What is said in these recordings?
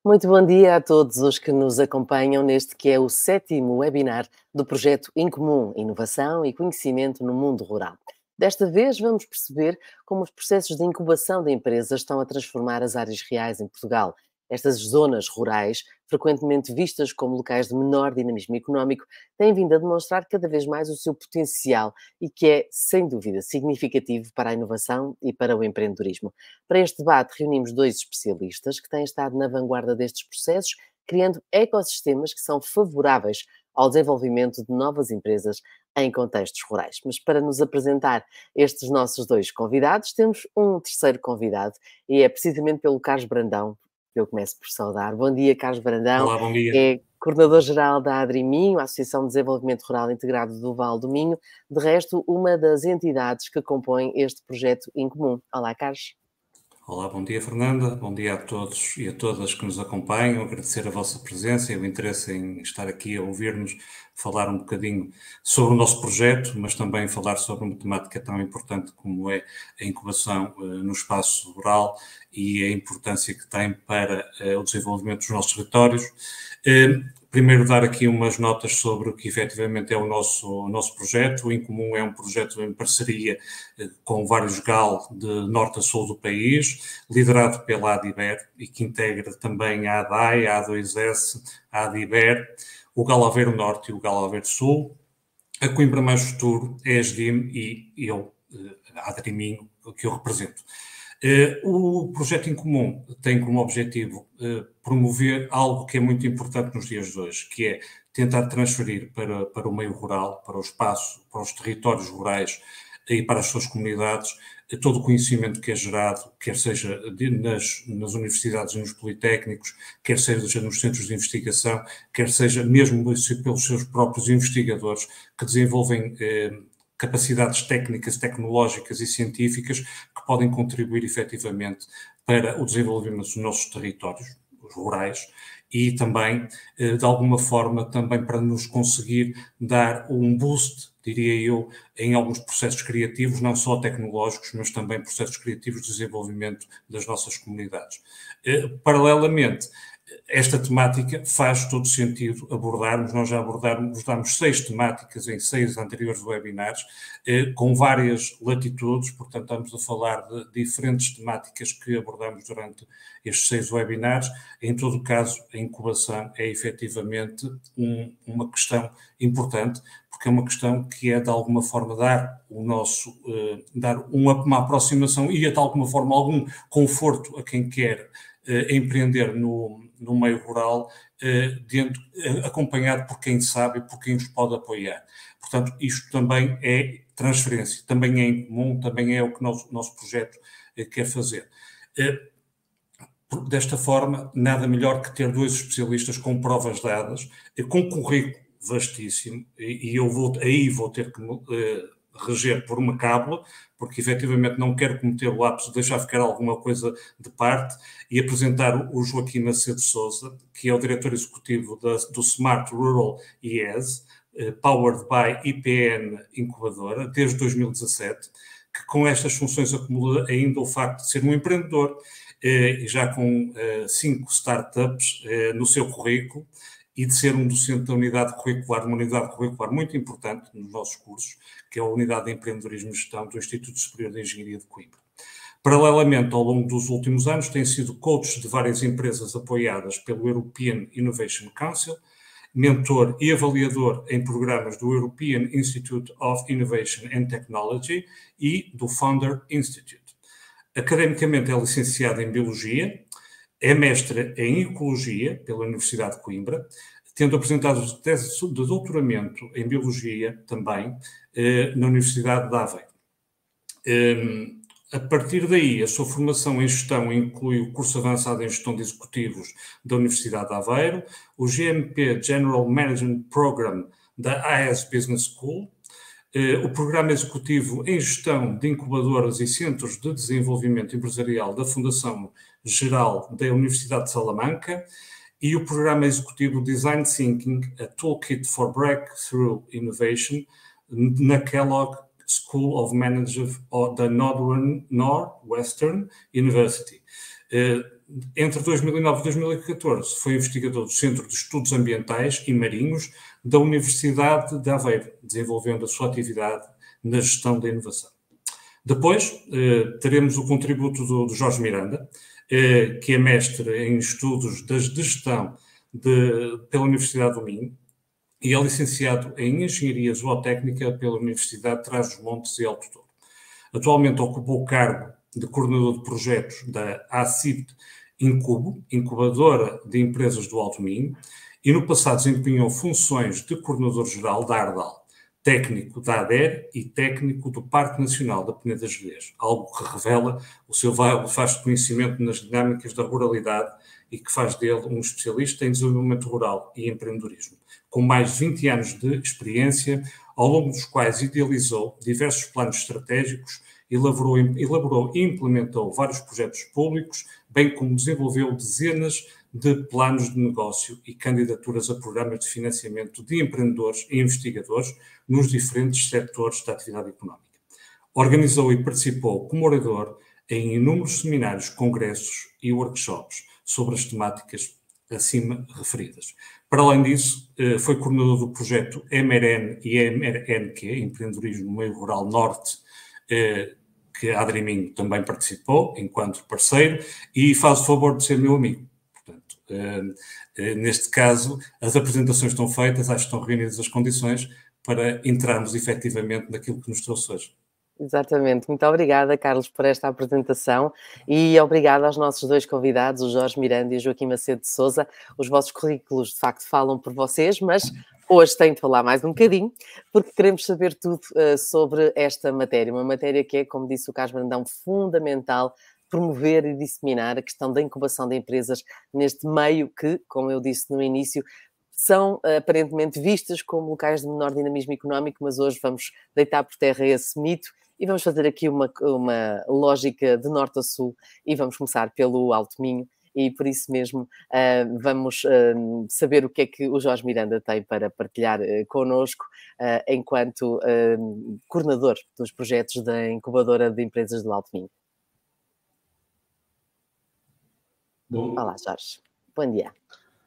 Muito bom dia a todos os que nos acompanham neste que é o 7º webinar do projeto Incomum Inovação e Conhecimento no Mundo Rural. Desta vez vamos perceber como os processos de incubação de empresas estão a transformar as áreas reais em Portugal. Estas zonas rurais, frequentemente vistas como locais de menor dinamismo económico, têm vindo a demonstrar cada vez mais o seu potencial e que é, sem dúvida, significativo para a inovação e para o empreendedorismo. Para este debate, reunimos dois especialistas que têm estado na vanguarda destes processos, criando ecossistemas que são favoráveis ao desenvolvimento de novas empresas em contextos rurais. Mas para nos apresentar estes nossos dois convidados, temos um terceiro convidado e é precisamente pelo Carlos Brandão que eu começo por saudar. Bom dia, Carlos Brandão. Olá, bom dia. É coordenador-geral da Adriminho, a Associação de Desenvolvimento Rural Integrado do Vale do Minho, de resto, uma das entidades que compõem este projeto em comum. Olá, Carlos. Olá, bom dia, Fernanda. Bom dia a todos e a todas que nos acompanham. Agradecer a vossa presença e o interesse em estar aqui a ouvir-nos falar um bocadinho sobre o nosso projeto, mas também falar sobre uma temática tão importante como é a incubação no espaço rural e a importância que tem para o desenvolvimento dos nossos territórios. Primeiro, dar aqui umas notas sobre o que efetivamente é o nosso projeto. O Incomum é um projeto em parceria com vários GAL de norte a sul do país, liderado pela ADIBER e que integra também a ADAI, a A2S, a ADIBER, o GAL Aveiro Norte e o GAL Aveiro Sul, a Coimbra Mais Futuro, a ESDIM e eu, a Adriminho, que eu represento. O projeto em comum tem como objetivo promover algo que é muito importante nos dias de hoje, que é tentar transferir para o meio rural, para o espaço, para os territórios rurais e para as suas comunidades, todo o conhecimento que é gerado, quer seja nas universidades e nos politécnicos, quer seja nos centros de investigação, quer seja mesmo pelos seus próprios investigadores que desenvolvem capacidades técnicas, tecnológicas e científicas que podem contribuir efetivamente para o desenvolvimento dos nossos territórios rurais e também, de alguma forma, também para nos conseguir dar um boost, diria eu, em alguns processos criativos, não só tecnológicos, mas também processos criativos de desenvolvimento das nossas comunidades. Paralelamente, esta temática faz todo sentido abordarmos. Nós já abordámos 6 temáticas em 6 anteriores webinars, com várias latitudes, portanto estamos a falar de diferentes temáticas que abordamos durante estes 6 webinars. Em todo o caso, a incubação é efetivamente uma questão importante, porque é uma questão que é de alguma forma dar uma aproximação e de alguma forma algum conforto a quem quer empreender no meio rural, acompanhado por quem sabe e por quem os pode apoiar. Portanto, isto também é transferência, também é incomum, também é o que o nosso projeto quer fazer. Desta forma, nada melhor que ter 2 especialistas com provas dadas, com currículo vastíssimo, e eu vou ter que reger por uma cábula, porque efetivamente não quero cometer o lapso de deixar ficar alguma coisa de parte, e apresentar o Joaquim Macedo Sousa, que é o diretor executivo do Smart Rural IES, powered by IPN Incubadora, desde 2017, que com estas funções acumula ainda o facto de ser um empreendedor, já com 5 startups no seu currículo, e de ser um docente da unidade curricular, uma unidade curricular muito importante nos nossos cursos, que é a Unidade de Empreendedorismo e Gestão do Instituto Superior de Engenharia de Coimbra. Paralelamente, ao longo dos últimos anos, tem sido coach de várias empresas apoiadas pelo European Innovation Council, mentor e avaliador em programas do European Institute of Innovation and Technology e do Founder Institute. Academicamente é licenciado em Biologia, é mestre em Ecologia pela Universidade de Coimbra, tendo apresentado tese de doutoramento em Biologia também na Universidade de Aveiro. A partir daí, a sua formação em gestão inclui o curso avançado em gestão de executivos da Universidade de Aveiro, o GMP General Management Program da AES Business School, o Programa Executivo em Gestão de Incubadoras e Centros de Desenvolvimento Empresarial da Fundação Geral da Universidade de Salamanca e o Programa Executivo Design Thinking, a Toolkit for Breakthrough Innovation, na Kellogg School of Management da Northwestern University. Entre 2009 e 2014 foi investigador do Centro de Estudos Ambientais e Marinhos da Universidade de Aveiro, desenvolvendo a sua atividade na gestão da inovação. Depois teremos o contributo do Jorge Miranda, que é mestre em estudos de gestão pela Universidade do Minho e é licenciado em Engenharia Zootécnica pela Universidade de Trás-os-Montes e Alto Douro. Atualmente ocupa o cargo de coordenador de projetos da ACIP Incubo, incubadora de empresas do Alto Minho, e no passado desempenhou funções de coordenador-geral da Ardal, técnico da ADER e técnico do Parque Nacional da Peneda Gerês, algo que revela o seu vasto conhecimento nas dinâmicas da ruralidade e que faz dele um especialista em desenvolvimento rural e empreendedorismo, com mais de 20 anos de experiência, ao longo dos quais idealizou diversos planos estratégicos, elaborou e implementou vários projetos públicos, bem como desenvolveu dezenas de planos de negócio e candidaturas a programas de financiamento de empreendedores e investigadores nos diferentes setores da atividade económica. Organizou e participou como orador em inúmeros seminários, congressos e workshops sobre as temáticas acima referidas. Para além disso, foi coordenador do projeto MRN e MRNQ, Empreendedorismo no Meio Rural Norte, que a Adriminho também participou enquanto parceiro e faz o favor de ser meu amigo. Portanto, neste caso, as apresentações estão feitas, acho que estão reunidas as condições para entrarmos efetivamente naquilo que nos trouxe hoje. Exatamente. Muito obrigada, Carlos, por esta apresentação e obrigada aos nossos dois convidados, o Jorge Miranda e o Joaquim Macedo de Sousa. Os vossos currículos, de facto, falam por vocês, mas hoje tenho de falar mais um bocadinho, porque queremos saber tudo sobre esta matéria. Uma matéria que é, como disse o Carlos Brandão, fundamental promover e disseminar a questão da incubação de empresas neste meio que, como eu disse no início, são aparentemente vistas como locais de menor dinamismo económico, mas hoje vamos deitar por terra esse mito e vamos fazer aqui uma lógica de norte a sul e vamos começar pelo Alto Minho e por isso mesmo vamos saber o que é que o Jorge Miranda tem para partilhar connosco enquanto coordenador dos projetos da incubadora de empresas do Alto Minho. Bom. Olá, Jorge. Bom dia.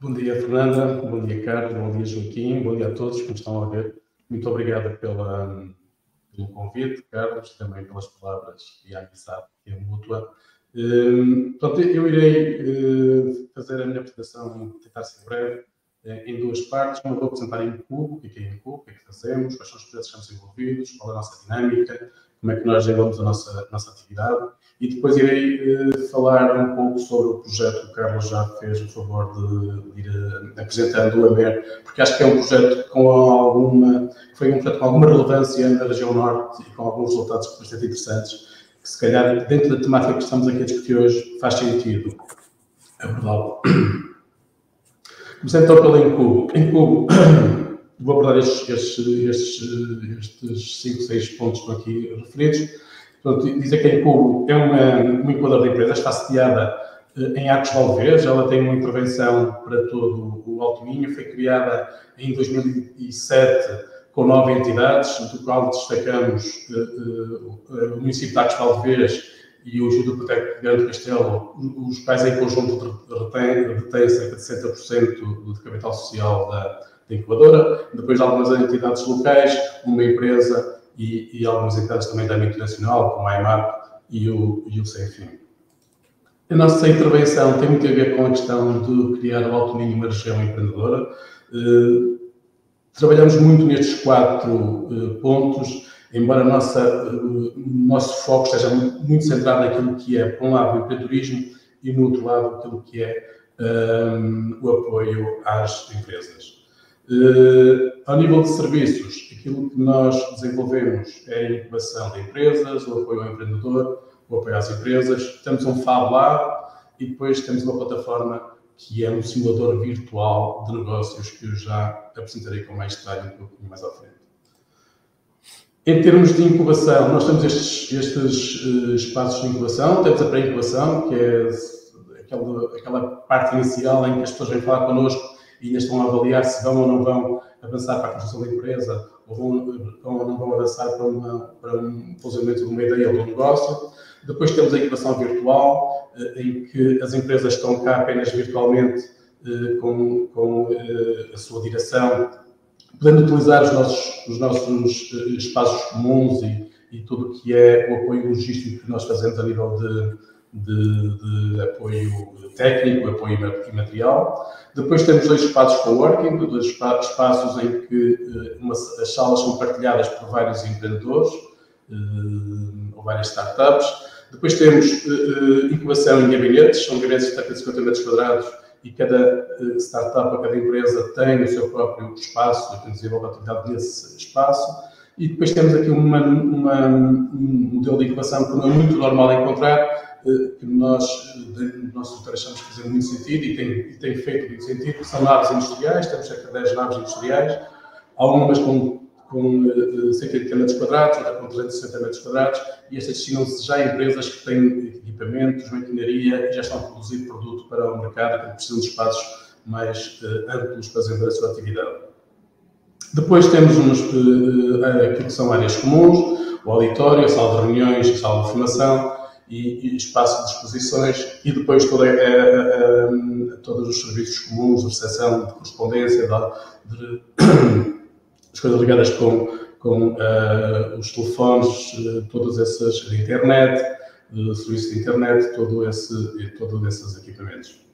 Bom dia, Fernanda. Bom dia, Carlos. Bom dia, Joaquim. Bom dia a todos que nos estão a ver. Muito obrigada pelo convite, Carlos, também pelas palavras e a amizade que é mútua. Portanto, eu irei fazer a minha apresentação, tentar ser breve, em duas partes. Uma vou apresentar em Incubo, o que é Incubo, o que é que fazemos, quais são os projetos que estamos envolvidos, qual é a nossa dinâmica, como é que nós desenvolvemos a nossa atividade. E depois irei falar um pouco sobre o projeto que o Carlos já fez o favor de ir apresentando o AMER, porque acho que é um projeto foi um projeto com alguma relevância na região norte e com alguns resultados bastante interessantes, que se calhar dentro da temática que estamos aqui a discutir hoje faz sentido abordá-lo. Começando então pelo Incubo. Incubo, vou abordar estes 5, 6 pontos que estão aqui referidos. Portanto, dizer que a Incubo é uma incubadora de empresas, está sediada em Arcos de Alvez, ela tem uma intervenção para todo o Alto Minho, foi criada em 2007 com 9 entidades, do qual destacamos o município de Arcos de Alvez e o Instituto Protético de Grande do Castelo, os quais em conjunto detêm cerca de 60% do capital social da incubadora, depois algumas entidades locais, uma empresa e algumas entidades também da âmbito nacional, como a IMAP e o CFM. A nossa intervenção tem muito a ver com a questão de criar o Alto Minho uma região empreendedora. Trabalhamos muito nestes 4 pontos, embora o nosso foco esteja muito centrado naquilo que é, por um lado, o empreendedorismo e, no outro lado, aquilo que é o apoio às empresas. Ao nível de serviços, aquilo que nós desenvolvemos é a incubação de empresas, o apoio ao empreendedor, o apoio às empresas. Temos um Fab Lab e depois temos uma plataforma que é um simulador virtual de negócios que eu já apresentarei com mais detalhe um pouquinho mais à frente. Em termos de incubação, nós temos estes espaços de incubação. Temos a pré-incubação, que é aquela parte inicial em que as pessoas vêm falar connosco e ainda estão a avaliar se vão ou não vão avançar para a construção da empresa ou não vão avançar para um desenvolvimento de uma ideia ou de um negócio. Depois temos a incubação virtual, em que as empresas estão cá apenas virtualmente com a sua direção, podendo utilizar os nossos espaços comuns e tudo o que é o apoio logístico que nós fazemos a nível de apoio técnico, apoio imaterial. Depois temos 2 espaços coworking, 2 espaços em que as salas são partilhadas por vários empreendedores ou várias startups. Depois temos incubação em gabinetes, são gabinetes de cerca de 50 metros quadrados e cada startup ou cada empresa tem o seu próprio espaço e desenvolve a atividade nesse espaço. E depois temos aqui um modelo de incubação que não é muito normal encontrar, que nós, no nosso setor, achamos que faz muito sentido e tem feito muito sentido, que são naves industriais, temos cerca de 10 naves industriais, algumas com 180 metros quadrados, outras com 360 metros quadrados, e estas destinam-se já a empresas que têm equipamentos, maquinaria e já estão a produzir produto para o mercado e que precisam de espaços mais amplos para desenvolver a sua atividade. Depois temos aquilo que são áreas comuns, o auditório, a sala de reuniões, a sala de formação e espaço de exposições, e depois todos os serviços comuns, de recepção, de correspondência, as coisas ligadas com os telefones, todas essas, de internet, serviço de internet, todos esses equipamentos.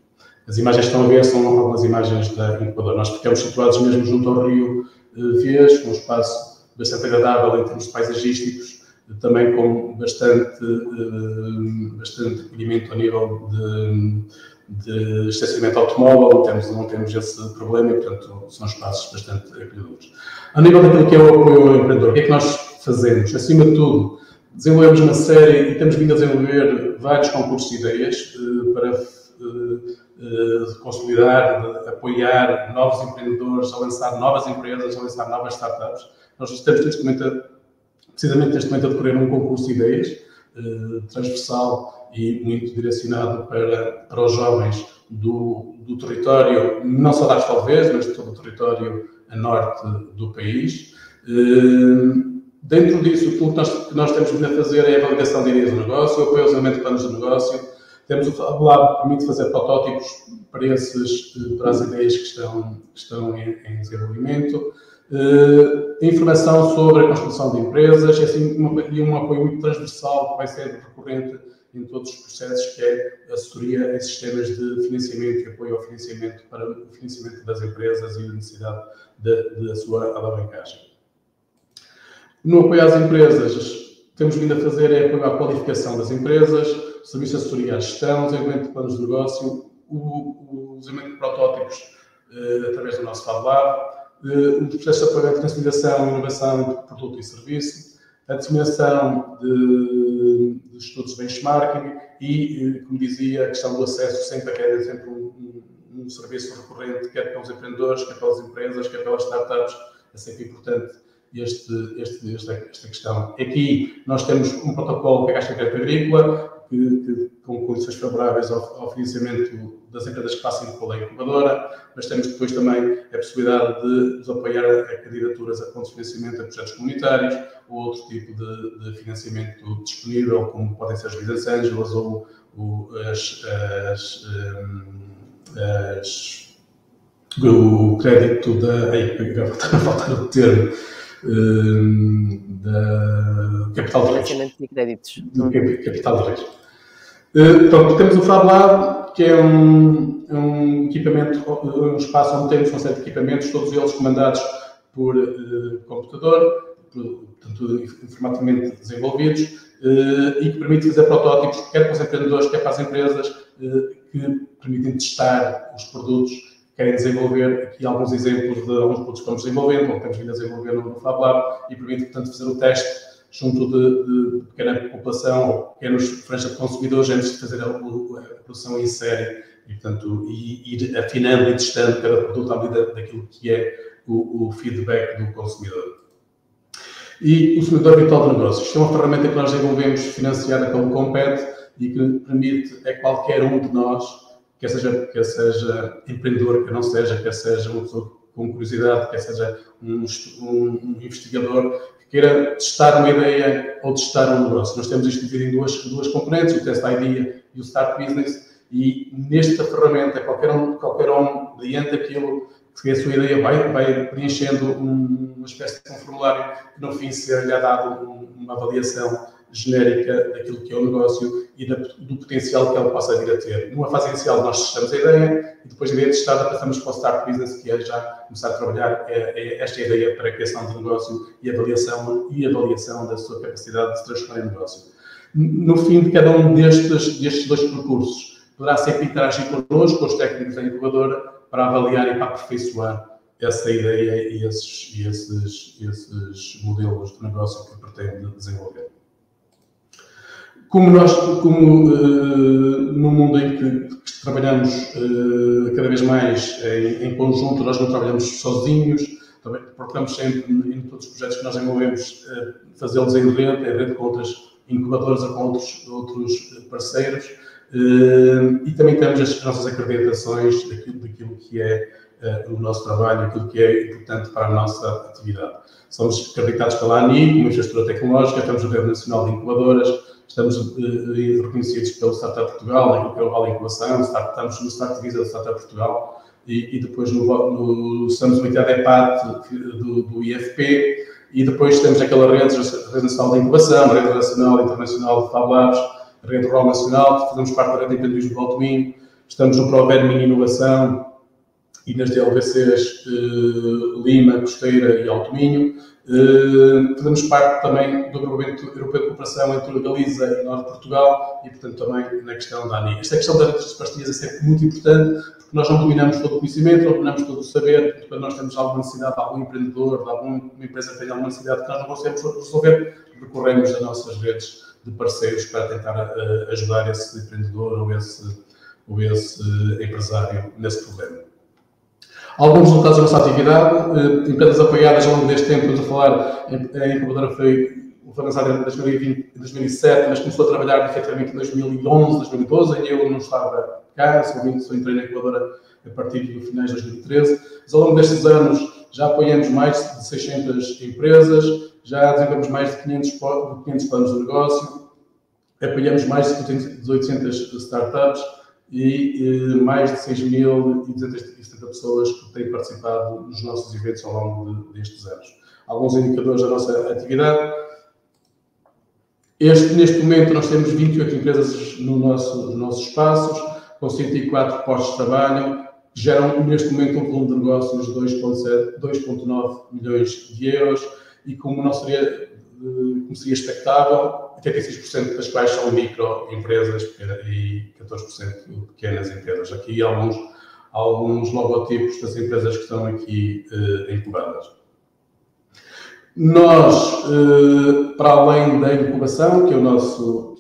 As imagens que estão a ver são algumas imagens da incubadora. Nós ficamos situados mesmo junto ao rio Vias, um espaço bastante agradável em termos paisagísticos, também com bastante acolhimento a nível de estacionamento automóvel, não temos esse problema e, portanto, são espaços bastante acolhedores. A nível daquilo que é o apoio ao empreendedor, o que é que nós fazemos? Acima de tudo, desenvolvemos uma série e temos vindo a desenvolver vários concursos de ideias para consolidar, apoiar novos empreendedores, a lançar novas empresas, a lançar novas startups. Nós estamos precisamente neste momento a decorrer um concurso de ideias transversal e muito direcionado para os jovens do território, não só da Astalvez, mas de todo o território a norte do país. Dentro disso, tudo que nós temos vindo a fazer é a validação de ideias do negócio, o apoio ao desenvolvimento de planos de negócio. Temos o Fab que permite fazer protótipos para as ideias que estão em desenvolvimento. Informação sobre a construção de empresas e um apoio muito transversal que vai ser recorrente em todos os processos, que é a assessoria em sistemas de financiamento e apoio ao financiamento para o financiamento das empresas e a necessidade da sua alavancagem. No apoio às empresas, temos vindo a fazer apoio à qualificação das empresas, serviço de assessoria à gestão, desenvolvimento de planos de negócio, o desenvolvimento de protótipos através do nosso Fab Lab, o processo de apoio à consolidação, inovação de produto e serviço, a disseminação de estudos de benchmarking e, como dizia, a questão do acesso sempre um serviço recorrente, quer pelos empreendedores, quer pelas empresas, quer pelas startups. É sempre importante esta questão. Aqui nós temos um protocolo que é a Caixa de Crédito Agrícola, com condições favoráveis ao financiamento das empresas que passem pela incubadora, mas temos depois também a possibilidade de nos apoiar a candidaturas a fontes de financiamento a projetos comunitários ou outro tipo de financiamento disponível, como podem ser as business angels ou o crédito está a faltar o termo, da capital de risco. Capital de risco. Pronto, temos o Fab Lab, que é um equipamento, um espaço onde temos uma série de equipamentos, todos eles comandados por computador, portanto, informaticamente desenvolvidos, e que permite fazer protótipos, quer para os empreendedores, quer para as empresas, que permitem testar os produtos que querem desenvolver. Aqui alguns exemplos de alguns produtos que estamos desenvolvendo, ou que temos vindo a desenvolver no Fab Lab, e permite, portanto, fazer o teste junto de pequena população ou pequenos franja de consumidores antes de fazer a produção em série e, portanto, ir afinando e testando cada produto à medida daquilo que é o feedback do consumidor. E o Simulador Virtual de Negócios. Isto é uma ferramenta que nós desenvolvemos financiada pelo Compete e que permite a qualquer um de nós, quer seja empreendedor, quer seja uma pessoa com curiosidade, quer seja um investigador, queira testar uma ideia ou testar um negócio. Nós temos isto dividido em duas componentes, o Test Idea e o Start Business, e nesta ferramenta, qualquer um mediante aquilo que a sua ideia vai preenchendo uma espécie de um formulário que no fim ser-lhe dado uma avaliação genérica daquilo que é o negócio e do potencial que ele possa vir a ter. Numa fase inicial nós testamos a ideia e depois da ideia testada passamos para o Start Business, que é já começar a trabalhar esta ideia para a criação de negócio e avaliação da sua capacidade de se transformar em negócio. No fim de cada um destes dois percursos, poderá sempre interagir connosco, com os técnicos da incubadora, para avaliar e para aperfeiçoar essa ideia e esses modelos de negócio que pretende desenvolver. Como no mundo em que trabalhamos cada vez mais em conjunto, nós não trabalhamos sozinhos, procuramos sempre, em todos os projetos que nós desenvolvemos, fazê-los em rede com outras incubadoras ou com outros parceiros, e também temos as nossas acreditações daquilo que é o nosso trabalho, aquilo que é importante para a nossa atividade. Somos acreditados pela ANI, como infraestrutura tecnológica, estamos na Rede Nacional de Incubadoras, estamos reconhecidos pelo Startup Portugal, naquilo que é o Vale Incubação, estamos no Start Visa do Startup Portugal e depois somos uma entidade EPAT do IFP e depois temos aquela Rede Nacional de Incubação, a Rede Nacional e Internacional de Fab Labs, a Rede Rural Nacional, que fazemos parte da Rede de Empreendedorismo do Alto Minho, estamos no ProVermin Inovação e nas DLVCs Lima, Costeira e Alto Minho. Fazemos parte também do Agrupamento Europeu de Cooperação entre Galiza e Norte de Portugal e, portanto, também na questão da ANI. Esta questão das parcerias é sempre muito importante, porque nós não dominamos todo o conhecimento, não dominamos todo o saber, quando nós temos alguma necessidade de algum empreendedor, de alguma empresa que tenha alguma necessidade que nós não conseguimos resolver, recorremos a nossas redes de parceiros para tentar ajudar esse empreendedor ou esse empresário nesse problema. Alguns resultados da nossa atividade, empresas apoiadas ao longo deste tempo, estamos a falar, a incubadora foi lançada em 2007, mas começou a trabalhar efetivamente em 2011, 2012, e eu não estava cá, só entrei na incubadora a partir do finais de 2013. Mas ao longo destes anos já apoiamos mais de 600 empresas, já desenvolvemos mais de 500 planos de negócio, apoiamos mais de 800 startups, e mais de 6.270 pessoas que têm participado nos nossos eventos ao longo destes anos. Alguns indicadores da nossa atividade. Neste momento nós temos 28 empresas nos nossos espaços, com 104 postos de trabalho, que geram neste momento um volume de negócios de 2,9 milhões de euros e como seria expectável, 86% das quais são microempresas e 14% pequenas empresas. Aqui alguns logotipos das empresas que estão aqui incubadas. Nós, para além da incubação, que é o nosso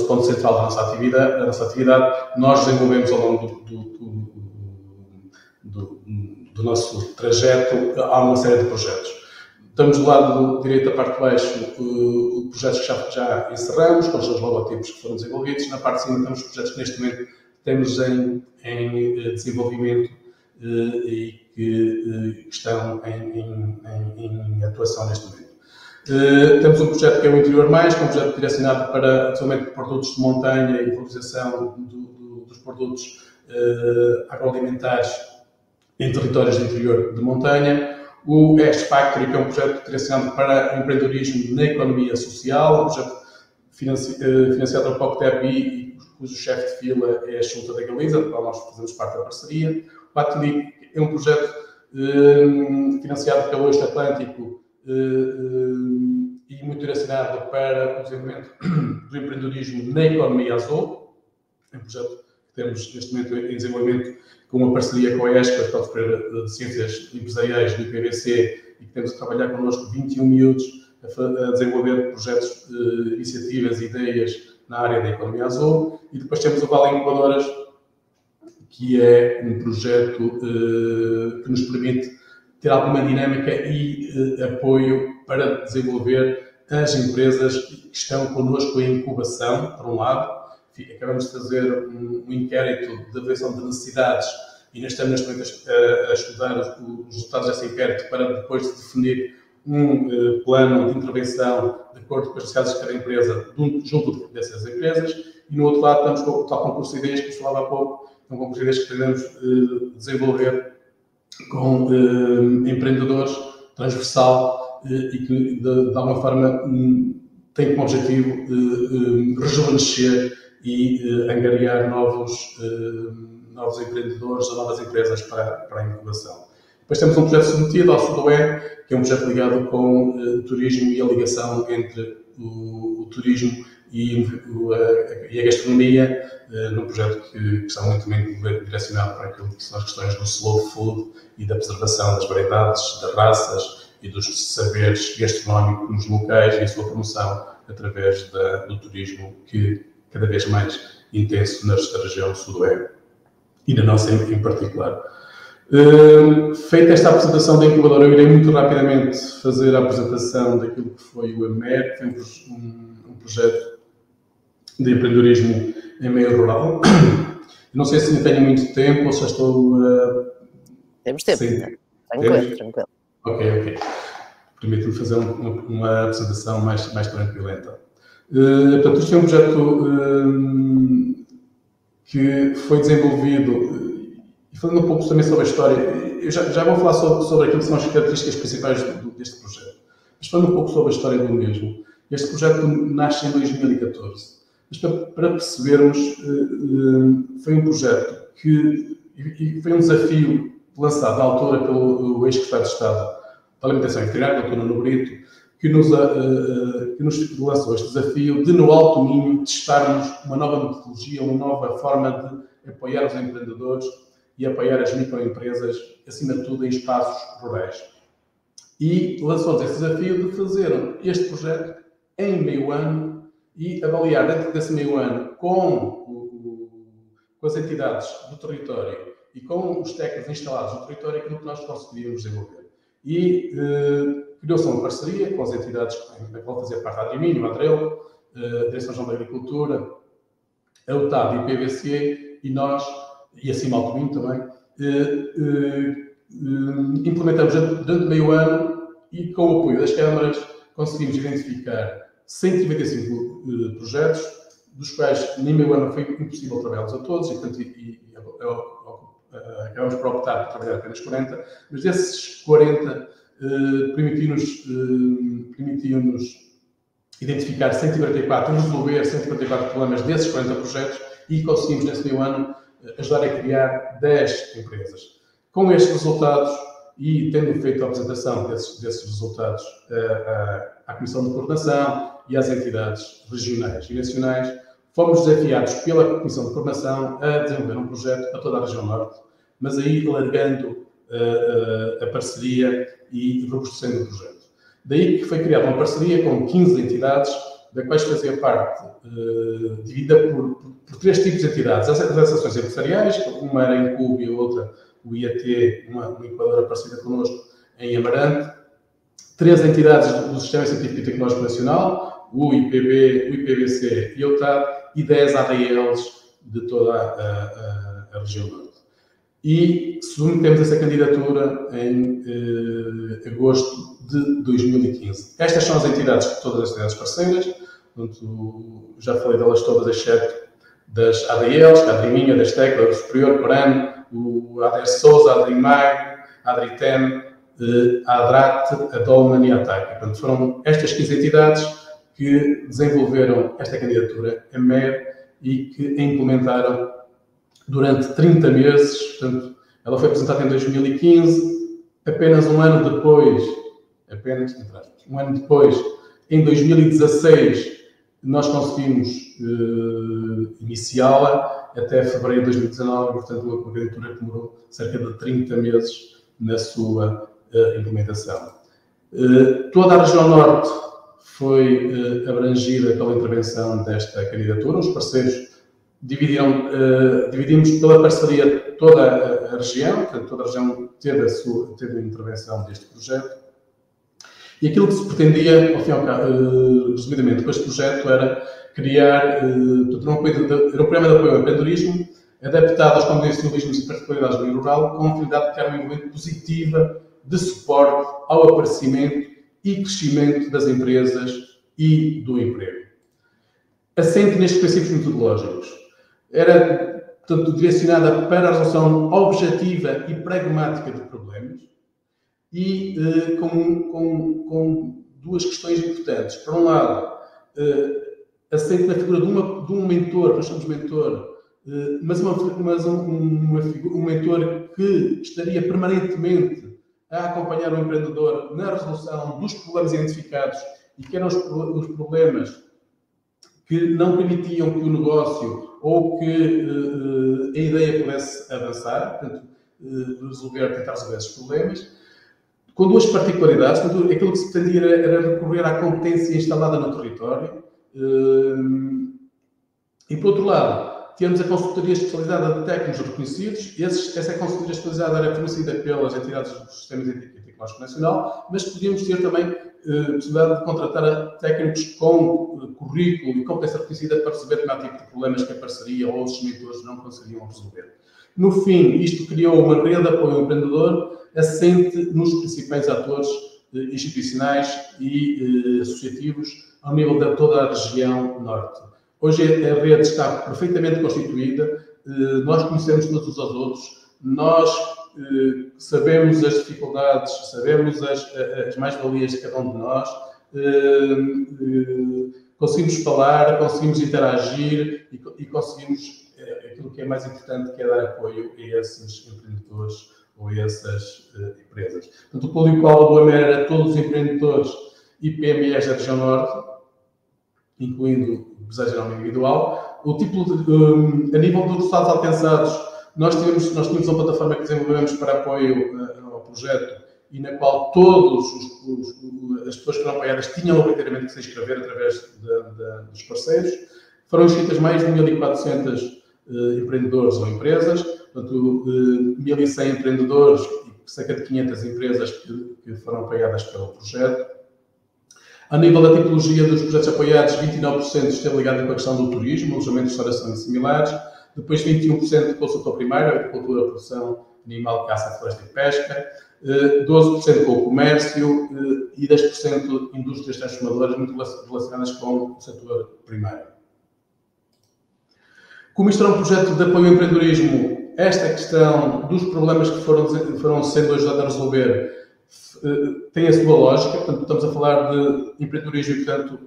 ponto central da nossa atividade, nós desenvolvemos ao longo do nosso trajeto há uma série de projetos. Estamos do lado direito da parte de baixo, projetos que já encerramos, com os seus logotipos que foram desenvolvidos. Na parte de cima temos projetos que neste momento temos em desenvolvimento e que estão em atuação neste momento. Temos um projeto que é o Interior Mais, que é um projeto direcionado para o desenvolvimento de produtos de montanha e valorização dos produtos agroalimentares em territórios de interior de montanha. O EST Factory, que é um projeto direcionado para o empreendedorismo na economia social, um projeto financiado pelo POCTEP e cujo chefe de fila é a Xunta da Galiza, do qual nós fazemos parte da parceria. O Atelic é um projeto financiado pelo Oeste Atlântico e muito direcionado para o desenvolvimento do empreendedorismo na economia azul. É um projeto que temos neste momento em desenvolvimento com uma parceria com a ESCA, a Escola Superior de Ciências Empresariais do IPVC, e que temos a trabalhar connosco 21 miúdos a desenvolver projetos, iniciativas e ideias na área da economia azul. E depois temos o Vale Incubadoras, que é um projeto que nos permite ter alguma dinâmica e apoio para desenvolver as empresas que estão connosco em incubação, por um lado. Acabamos de fazer um inquérito de avaliação de necessidades e nós estamos neste momento a estudar os resultados desse inquérito para depois definir um plano de intervenção de acordo com as necessidades de cada empresa, junto dessas empresas, e no outro lado estamos com o tal concurso de ideias que eu falava há pouco, um concurso de ideias que pretendemos desenvolver com empreendedores, transversal, e que de alguma forma tem como objetivo rejuvenescer e angariar novos empreendedores ou novas empresas para a incubação. Depois temos um projeto submetido ao Sudoé, que é um projeto ligado com o turismo e a ligação entre o turismo e a gastronomia, num projeto que está muito bem direcionado para aquilo que são as questões do slow food e da preservação das variedades, das raças e dos saberes gastronómicos locais e a sua promoção através do turismo, que cada vez mais intenso nesta região sudoeste e na nossa em particular. Feita esta apresentação da incubadora, eu irei muito rapidamente fazer a apresentação daquilo que foi o EMER, que foi um projeto de empreendedorismo em meio rural. Não sei se tenho muito tempo ou se estou... Temos tempo. Sim. Tranquilo. Ok. Permite-me fazer uma apresentação mais tranquila, então. Portanto, isto é um projeto que foi desenvolvido, e falando um pouco também sobre a história, eu já vou falar sobre aquilo que são as características principais deste projeto, mas falando um pouco sobre a história do mesmo. Este projeto nasce em 2014, mas para percebermos, foi um projeto e foi um desafio lançado à altura pelo ex-secretário de Estado da Alimentação e Veterinária, Dr. Nuno Brito, que nos lançou este desafio de, no alto Minho, testarmos uma nova metodologia, uma nova forma de apoiar os empreendedores e apoiar as microempresas, acima de tudo, em espaços rurais. E lançou-nos esse desafio de fazer este projeto em meio ano e avaliar dentro desse meio ano com as entidades do território e com os técnicos instalados no território aquilo que nós conseguiríamos desenvolver. E criou-se uma parceria com as entidades que vão fazer parte da Adriminho, a Adrel, a Direção-Geral da Agricultura, a UTAD e o PVC, e nós, e a Cima Alto Minho também, implementamos durante meio ano e com o apoio das câmaras conseguimos identificar 195 projetos, dos quais nem meio ano foi impossível trabalhá-los a todos e acabamos por optar por trabalhar apenas 40, mas desses 40 permitiu-nos identificar 144 e resolver 144 problemas desses 40 projetos e conseguimos nesse meio ano ajudar a criar 10 empresas. Com estes resultados e tendo feito a apresentação desses resultados à Comissão de Coordenação e às entidades regionais e nacionais, fomos desafiados pela Comissão de Coordenação a desenvolver um projeto para toda a região norte, mas aí alargando a parceria e robustecendo o projeto. Daí que foi criada uma parceria com 15 entidades, da quais fazia parte, dividida por 3 tipos de entidades. As associações empresariais, uma era em Cuba e a outra, o IAT, uma incubadora parecida connosco, em Amarante. 3 entidades do Sistema Científico e Tecnológico Nacional, o IPB, o IPVC e a UTAD, e 10 ADLs de toda a região norte. E submetemos essa candidatura em agosto de 2015. Estas são as entidades, todas as entidades parceiras, portanto, já falei delas todas, exceto das ADLs, a Adriminha, da Estecla, do Superior, Corano, o ADR Sousa, a Adrimag, a Adritem, a Adrat, a Dolman e a ATAC. Portanto, foram estas 15 entidades que desenvolveram esta candidatura a MER e que a implementaram durante 30 meses. Portanto, ela foi apresentada em 2015, apenas um ano depois, em 2016, nós conseguimos iniciá-la até fevereiro de 2019, portanto, uma candidatura que demorou cerca de 30 meses na sua implementação. Toda a região norte foi abrangida pela intervenção desta candidatura. Os parceiros dividimos pela parceria toda a região, portanto, toda a região teve a intervenção deste projeto. E aquilo que se pretendia, ao fim e ao cabo, resumidamente, com este projeto era criar, era um programa de apoio ao empreendedorismo adaptado aos convencionalismos e particularidades do meio rural, com a finalidade de criar uma envolvente positiva de suporte ao aparecimento e crescimento das empresas e do emprego. Assente nestes princípios metodológicos. Era, portanto, direcionada para a resolução objetiva e pragmática de problemas e com duas questões importantes. Por um lado, assente na figura de um mentor, nós chamamos mentor, mas um mentor que estaria permanentemente a acompanhar o empreendedor na resolução dos problemas identificados e que eram os problemas que não permitiam que o negócio ou que a ideia pudesse avançar, portanto, tentar resolver esses problemas, com duas particularidades. Portanto, aquilo que se pretendia era recorrer à competência instalada no território e, por outro lado, temos a consultoria especializada de técnicos reconhecidos. Essa consultoria especializada era fornecida pelas entidades do Sistema Tecnológico Nacional, mas podíamos ter também a possibilidade de contratar técnicos com currículo e competência reconhecida para resolver determinado tipo de problemas que apareceria ou os mentores não conseguiriam resolver. No fim, isto criou uma rede de apoio ao empreendedor assente nos principais atores institucionais e associativos ao nível de toda a região norte. Hoje a rede está perfeitamente constituída, nós conhecemos todos uns aos outros, nós sabemos as dificuldades, sabemos as mais-valias de cada um de nós, conseguimos falar, conseguimos interagir e conseguimos aquilo que é mais importante, que é dar apoio a esses empreendedores ou a essas empresas. Portanto, o público-alvo do AMER era todos os empreendedores e PMEs da região norte, incluindo o empresarial individual. O tipo a nível dos resultados alcançados, nós tínhamos uma plataforma que desenvolvemos para apoio ao projeto e na qual todas as pessoas que foram apoiadas tinham obrigatoriamente que se inscrever através dos parceiros. Foram inscritas mais de 1.400 empreendedores ou empresas, portanto, 1.100 empreendedores e cerca de 500 empresas que foram apoiadas pelo projeto. A nível da tipologia dos projetos apoiados, 29% esteve ligado com a questão do turismo, alojamento, restauração e similares. Depois 21% consultor primário, agricultura, produção animal, caça, floresta e pesca. 12% com o comércio e 10% indústrias transformadoras muito relacionadas com o setor primário. Como isto era um projeto de apoio ao empreendedorismo, esta questão dos problemas que foram sendo ajudados a resolver tem a sua lógica. Portanto, estamos a falar de empreendedorismo e, portanto,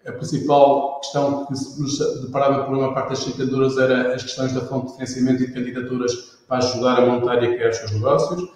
a principal questão que nos deparava por uma parte das empreendedoras era as questões da fonte de financiamento e de candidaturas para ajudar a montar e a criar os seus negócios.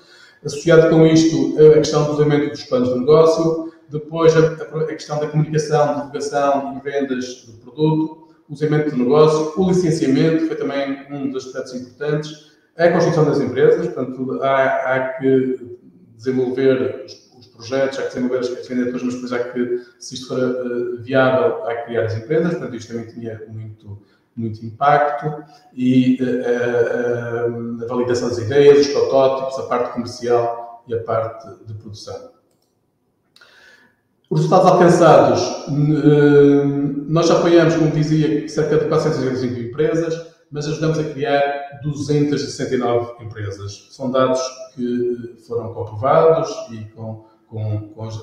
Associado com isto, a questão do desenvolvimento dos planos de negócio, depois a questão da comunicação, divulgação e vendas do produto, o desenvolvimento do negócio, o licenciamento, foi também um dos aspectos importantes, a constituição das empresas, portanto, há que desenvolver os projetos, há que desenvolver as candidaturas, mas depois há que, se isto for viável, há que criar as empresas, portanto, isto também tinha muito impacto, e a validação das ideias, os protótipos, a parte comercial e a parte de produção. Os resultados alcançados, nós apoiamos, como dizia, cerca de 485 empresas, mas ajudamos a criar 269 empresas. São dados que foram comprovados e com as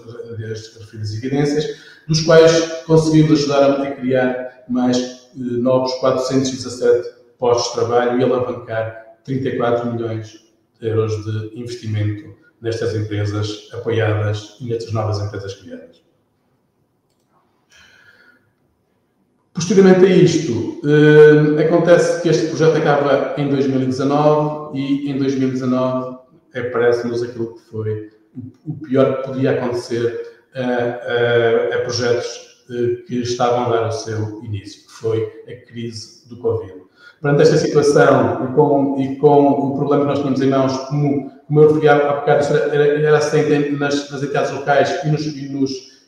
referidas evidências, dos quais conseguimos ajudar a criar mais novos 417 postos de trabalho e alavancar 34 milhões de euros de investimento nestas empresas apoiadas e nestas novas empresas criadas. Posteriormente a isto, acontece que este projeto acaba em 2019 e em 2019 parece-nos aquilo que foi o pior que podia acontecer a projetos que estavam a dar o seu início, que foi a crise do Covid. Perante esta situação e com o problema que nós tínhamos em mãos, como eu referi há bocado, era assente nas entidades locais e nos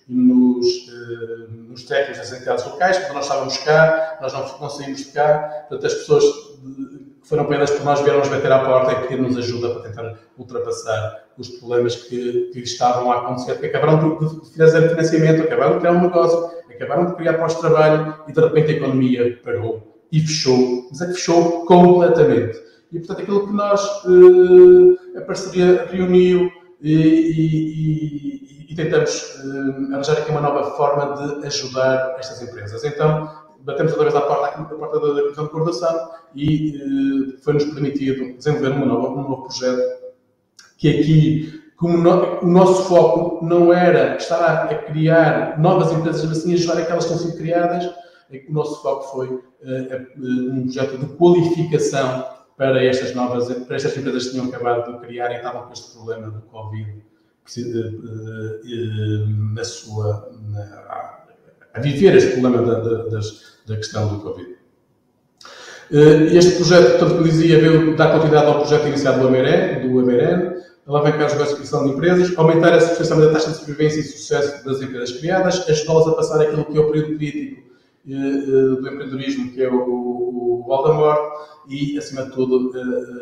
técnicos das entidades locais, porque nós estávamos cá, nós não saímos de cá, portanto as pessoas que foram apoiadas por nós vieram-nos bater à porta e pedir-nos ajuda para tentar ultrapassar os problemas que estavam a acontecer, porque acabaram de fazer financiamento, acabaram de criar um negócio, acabaram de criar postos de trabalho e de repente a economia parou e fechou, mas é que fechou completamente. E, portanto, aquilo que nós, a parceria reuniu e tentamos arranjar aqui uma nova forma de ajudar estas empresas. Então, batemos outra vez à porta da Comissão de Coordenação e foi-nos permitido desenvolver um novo projeto que aqui, como o nosso foco não era estar a criar novas empresas, mas sim ajudar aquelas que estão sendo criadas, o nosso foco foi um projeto de qualificação para estas empresas que tinham acabado de criar e estavam com este problema do Covid a viver este problema da questão do Covid. Este projeto, portanto, como dizia, veio dar continuidade ao projeto iniciado do ABRN, alavancar os negócios de criação de empresas, aumentar a substancialmente a taxa de sobrevivência e sucesso das empresas criadas, ajudá-las a passar aquilo que é o período crítico do empreendedorismo, que é o Voldemort, e, acima de tudo,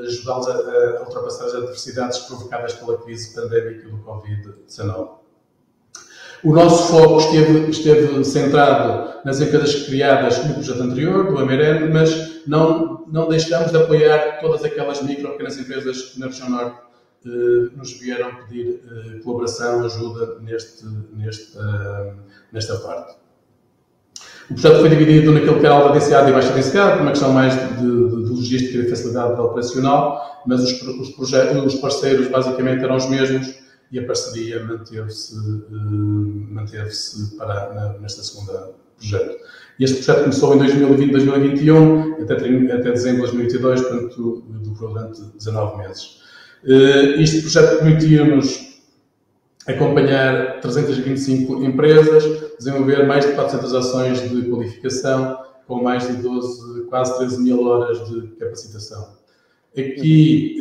ajudá-los a ultrapassar as adversidades provocadas pela crise pandémica do Covid-19. O nosso foco esteve centrado nas empresas criadas no projeto anterior, do AMRN, mas não deixamos de apoiar todas aquelas micro, pequenas empresas que na região norte nos vieram pedir colaboração, ajuda nesta parte. O projeto foi dividido naquilo que era alta densidade e baixa densidade, uma questão mais de logística e facilidade operacional, mas os parceiros basicamente eram os mesmos e a parceria manteve-se nesta segunda projeto. E este projeto começou em 2020-2021, até dezembro de 2022, portanto, durou durante 19 meses. Este projeto permitiu-nos acompanhar 325 empresas, desenvolver mais de 400 ações de qualificação, com mais de quase 13 mil horas de capacitação. Aqui,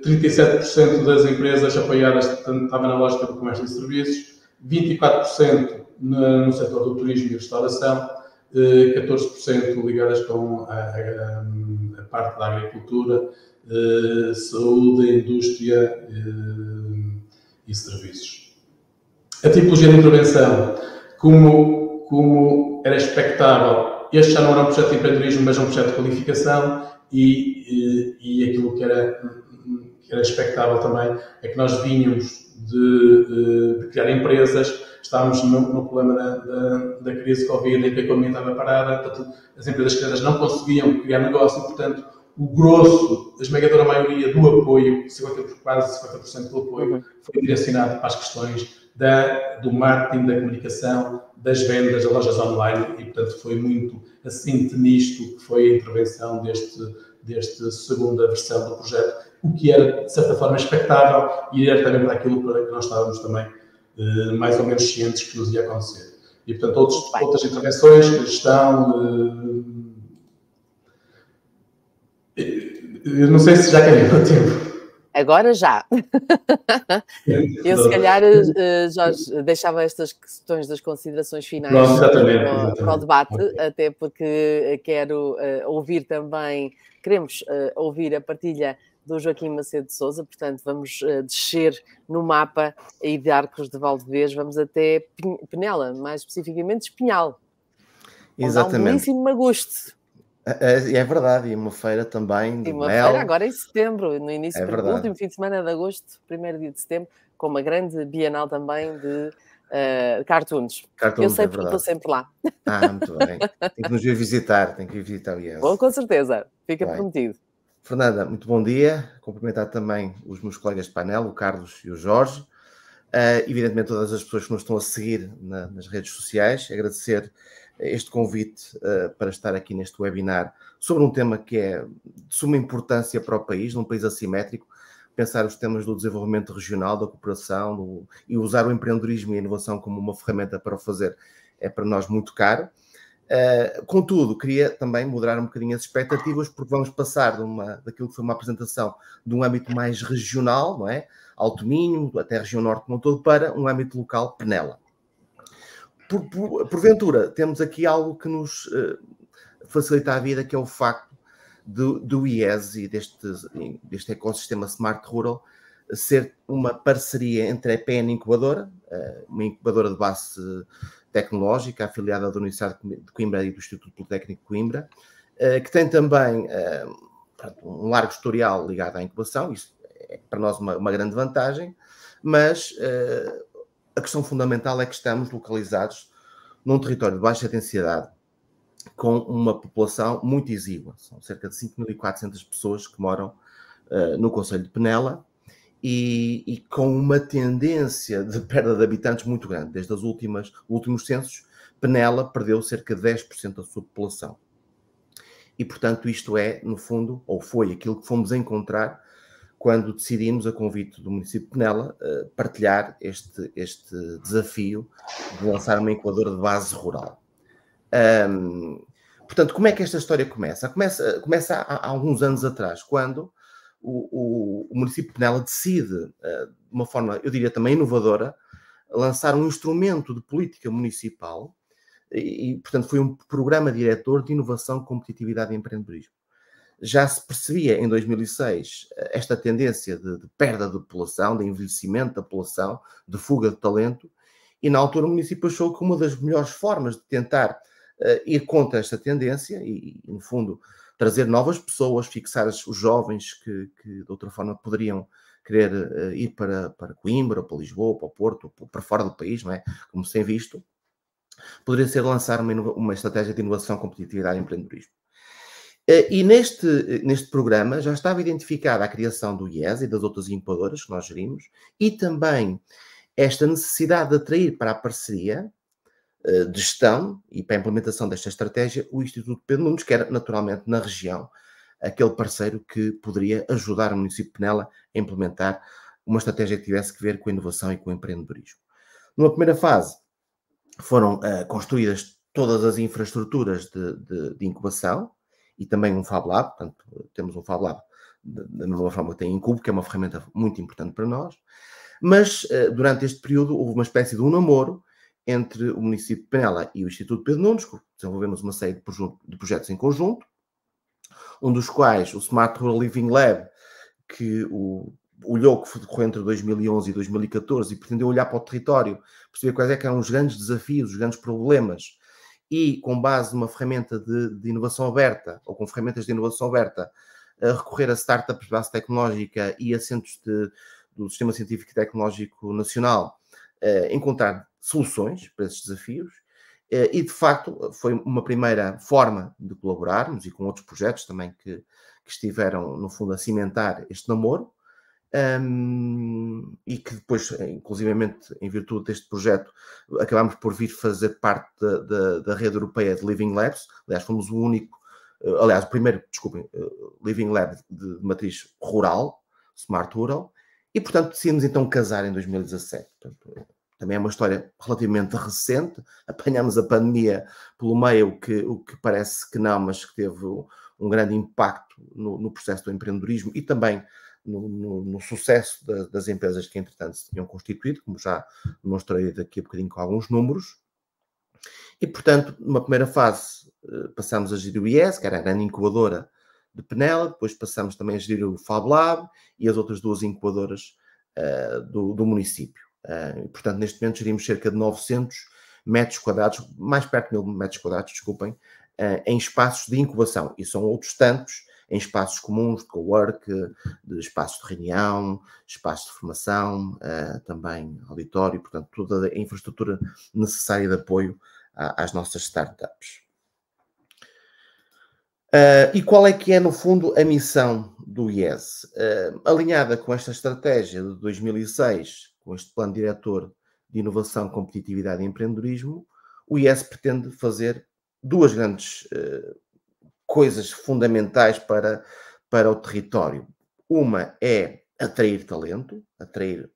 37% das empresas apoiadas estavam na lógica do comércio e serviços, 24% no setor do turismo e restauração, 14% ligadas com a parte da agricultura, saúde, indústria e serviços. A tipologia de intervenção, como era expectável, este já não era um projeto de empreendedorismo, mas um projeto de qualificação e aquilo que era expectável também é que nós vínhamos de criar empresas, estávamos no problema da crise Covid, em que a economia estava parada, portanto, as empresas criadas não conseguiam criar negócio, portanto, o grosso, a esmagadora maioria do apoio, quase 50% do apoio, foi direcionado para as questões do marketing, da comunicação, das vendas, das lojas online e, portanto, foi muito assente nisto que foi a intervenção desta segunda versão do projeto, o que era, de certa forma, expectável e era também para aquilo para que nós estávamos também mais ou menos cientes que nos ia acontecer. E, portanto, outras intervenções, gestão... eu não sei se já caiu o tempo. Agora já. Eu, se calhar, Jorge, deixava estas questões das considerações finais para o debate, até porque queremos ouvir a partilha do Joaquim Macedo de Sousa, portanto vamos descer no mapa e de Arcos de Valdevez, vamos até Penela, mais especificamente Espinhal. Exatamente. Dá um belíssimo magosto. É verdade, e uma feira também de uma mel. Feira agora em setembro, no início do último fim de semana de agosto, primeiro dia de setembro, com uma grande bienal também de cartoons. Eu sei porque estou sempre lá. Muito bem. Tem que nos vir visitar, o IES. Bom, com certeza, fica prometido. Fernanda, muito bom dia. Cumprimentar também os meus colegas de painel, o Carlos e o Jorge. Evidentemente todas as pessoas que nos estão a seguir nas redes sociais. Agradecer este convite para estar aqui neste webinar sobre um tema que é de suma importância para o país, num país assimétrico, pensar os temas do desenvolvimento regional, da cooperação e usar o empreendedorismo e a inovação como uma ferramenta para o fazer é para nós muito caro. Contudo, queria também moderar um bocadinho as expectativas, porque vamos passar daquilo que foi uma apresentação de um âmbito mais regional, não é? Alto Minho, até a região norte como um todo, para um âmbito local, Penela. Porventura, temos aqui algo que nos facilita a vida, que é o facto do IES e deste ecossistema Smart Rural ser uma parceria entre a EPN Incubadora, uma incubadora de base tecnológica afiliada da Universidade de Coimbra e do Instituto Politécnico de Coimbra, que tem também um largo historial ligado à incubação. Isso é para nós uma grande vantagem, mas a questão fundamental é que estamos localizados num território de baixa densidade, com uma população muito exígua. São cerca de 5.400 pessoas que moram no concelho de Penela, e com uma tendência de perda de habitantes muito grande. Desde os últimos censos, Penela perdeu cerca de 10% da sua população. E, portanto, isto é, no fundo, ou foi aquilo que fomos encontrar quando decidimos, a convite do município de Penela, partilhar este desafio de lançar uma incubadora de base rural. Portanto, como é que esta história começa? Começa há alguns anos atrás, quando o município de Penela decide, de uma forma, eu diria também inovadora, lançar um instrumento de política municipal e, portanto, foi um programa diretor de inovação, competitividade e empreendedorismo. Já se percebia em 2006 esta tendência de perda de população, de envelhecimento da população, de fuga de talento, e na altura o município achou que uma das melhores formas de tentar ir contra esta tendência e, no fundo, trazer novas pessoas, fixar os jovens que de outra forma poderiam querer ir para Coimbra, ou para Lisboa, ou para o Porto, ou para fora do país, não é? Como se tem visto, poderia ser lançar uma estratégia de inovação, competitividade e empreendedorismo. E neste programa já estava identificada a criação do IES e das outras incubadoras que nós gerimos, e também esta necessidade de atrair para a parceria de gestão e para a implementação desta estratégia o Instituto Pedro Nunes, que era naturalmente na região aquele parceiro que poderia ajudar o município de Penela a implementar uma estratégia que tivesse que ver com a inovação e com o empreendedorismo. Numa primeira fase foram construídas todas as infraestruturas de incubação e também um Fab Lab. Portanto, temos um Fab Lab da mesma forma que tem Incubo, que é uma ferramenta muito importante para nós, mas durante este período houve uma espécie de um namoro entre o município de Penela e o Instituto Pedro Nunes. Desenvolvemos uma série de projetos em conjunto, um dos quais o Smart Rural Living Lab, que olhou, que decorreu entre 2011 e 2014 e pretendeu olhar para o território, perceber quais eram os grandes desafios, os grandes problemas, e com base numa ferramenta de inovação aberta, ou com ferramentas de inovação aberta, recorrer a startups de base tecnológica e a centros do Sistema Científico e Tecnológico Nacional, encontrar soluções para esses desafios, e de facto foi uma primeira forma de colaborarmos, e com outros projetos também que estiveram no fundo a cimentar este namoro, e que depois, inclusivamente em virtude deste projeto, acabámos por vir fazer parte da rede europeia de Living Labs. Aliás, fomos o único, o primeiro, Living Lab de matriz rural, Smart Rural, e portanto decidimos então casar em 2017. Portanto, também é uma história relativamente recente. Apanhámos a pandemia pelo meio, o que parece que não, mas que teve um grande impacto no processo do empreendedorismo e também no sucesso das empresas que, entretanto, se tinham constituído, como já demonstrei daqui a bocadinho com alguns números. E, portanto, numa primeira fase, passámos a gerir o IES, que era a grande incubadora de Penela, depois passamos também a gerir o Fab Lab e as outras duas incubadoras do município. E, portanto, neste momento gerimos cerca de 900 metros quadrados, mais perto de 1000 metros quadrados, desculpem, em espaços de incubação. E são outros tantos em espaços comuns de cowork, de espaços de reunião, espaços de formação, também auditório, portanto, toda a infraestrutura necessária de apoio às nossas startups. E qual é que é, no fundo, a missão do IES? Alinhada com esta estratégia de 2006, com este plano diretor de inovação, competitividade e empreendedorismo, o IES pretende fazer duas grandes coisas fundamentais para o território. Uma é atrair talento, atrair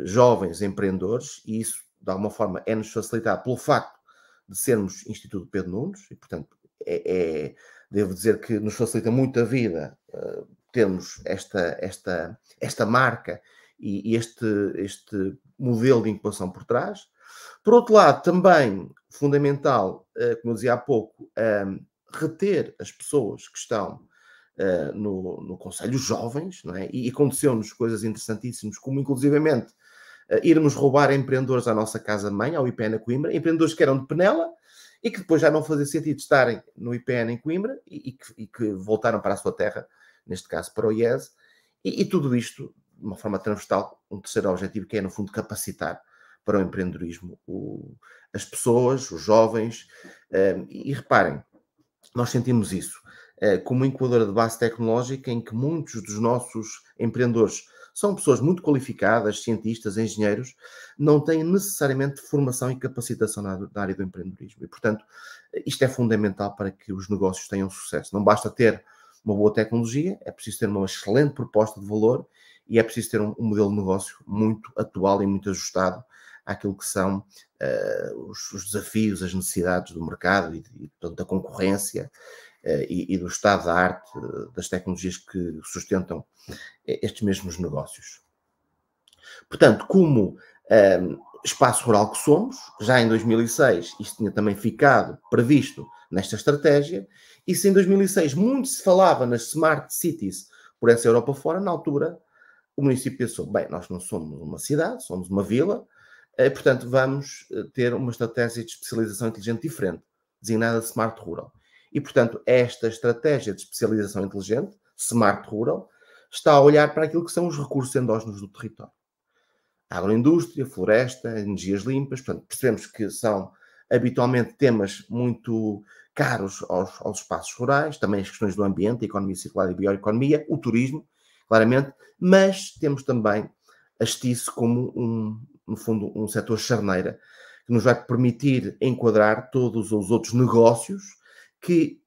jovens empreendedores, e isso, de alguma forma, é-nos facilitado pelo facto de sermos Instituto Pedro Nunes, e, portanto, devo dizer que nos facilita muito a vida termos esta marca e este modelo de incubação por trás. Por outro lado, também fundamental, como eu dizia há pouco, reter as pessoas que estão no Conselho, jovens, não é? E aconteceu-nos coisas interessantíssimas, como inclusivamente irmos roubar empreendedores à nossa casa-mãe, ao IPN Coimbra, empreendedores que eram de Penela e que depois já não fazia sentido estarem no IPN em Coimbra e que voltaram para a sua terra, neste caso para o IES, e tudo isto de uma forma transversal, um terceiro objetivo que é, no fundo, capacitar para o empreendedorismo as pessoas, os jovens, e reparem, nós sentimos isso como incubadora de base tecnológica em que muitos dos nossos empreendedores são pessoas muito qualificadas, cientistas, engenheiros, não têm necessariamente formação e capacitação na área do empreendedorismo. E, portanto, isto é fundamental para que os negócios tenham sucesso. Não basta ter uma boa tecnologia, é preciso ter uma excelente proposta de valor e é preciso ter um modelo de negócio muito atual e muito ajustado àquilo que são os desafios, as necessidades do mercado e portanto, da concorrência e do estado da arte, das tecnologias que sustentam estes mesmos negócios. Portanto, como espaço rural que somos, já em 2006 isto tinha também ficado previsto nesta estratégia, e se em 2006 muito se falava nas Smart Cities por essa Europa fora, na altura o município pensou, bem, nós não somos uma cidade, somos uma vila, portanto vamos ter uma estratégia de especialização inteligente diferente, designada Smart Rural. E, portanto, esta estratégia de especialização inteligente, Smart Rural, está a olhar para aquilo que são os recursos endógenos do território. Agroindústria, floresta, energias limpas, portanto, percebemos que são habitualmente temas muito caros aos espaços rurais, também as questões do ambiente, a economia circular e a bioeconomia, o turismo, claramente, mas temos também a STICE como, no fundo, um setor charneira, que nos vai permitir enquadrar todos os outros negócios que,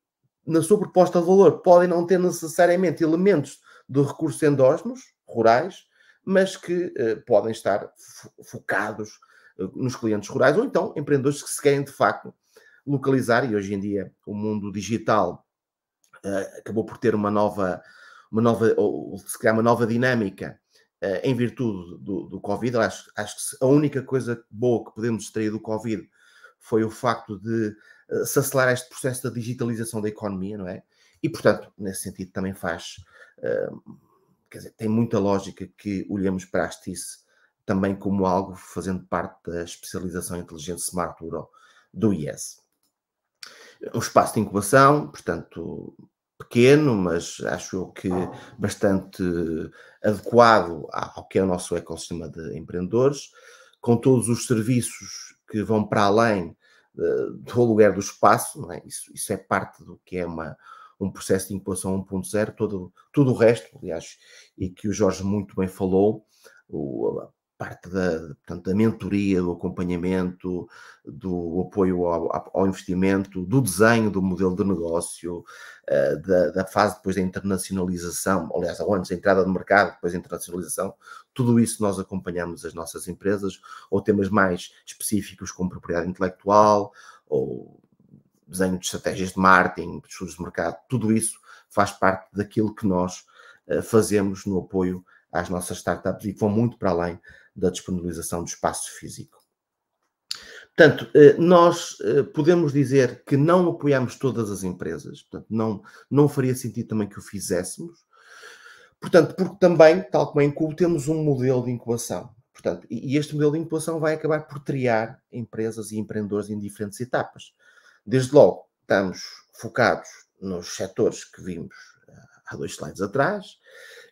na sua proposta de valor, podem não ter necessariamente elementos de recursos endógenos rurais, mas que podem estar focados nos clientes rurais, ou então empreendedores que se querem, de facto, localizar, e hoje em dia o mundo digital acabou por ter uma nova, ou se calhar uma nova dinâmica em virtude do Covid. Acho que a única coisa boa que podemos extrair do Covid foi o facto de se acelerar este processo da digitalização da economia, não é? E, portanto, nesse sentido também faz, quer dizer, tem muita lógica que olhemos para a STICE também como algo fazendo parte da especialização inteligente Smart Rural do IES. Um espaço de incubação, portanto, pequeno, mas acho eu que bastante adequado ao que é o nosso ecossistema de empreendedores, com todos os serviços que vão para além do aluguer do espaço, não é? Isso é parte do que é um processo de incubação 1.0, todo o resto, aliás, e que o Jorge muito bem falou, a parte portanto, da mentoria, do acompanhamento, do apoio ao investimento, do desenho do modelo de negócio, da fase depois da internacionalização, aliás, antes da entrada no mercado, depois da internacionalização, tudo isso nós acompanhamos as nossas empresas, ou temas mais específicos como propriedade intelectual, ou desenho de estratégias de marketing, de estudos de mercado, tudo isso faz parte daquilo que nós fazemos no apoio às nossas startups e que vão muito para além da disponibilização do espaço físico. Portanto, nós podemos dizer que não apoiamos todas as empresas, portanto, não faria sentido também que o fizéssemos, portanto, porque também, tal como em Incubo, temos um modelo de incubação. Portanto, e este modelo de incubação vai acabar por triar empresas e empreendedores em diferentes etapas. Desde logo, estamos focados nos setores que vimos há 2 slides atrás.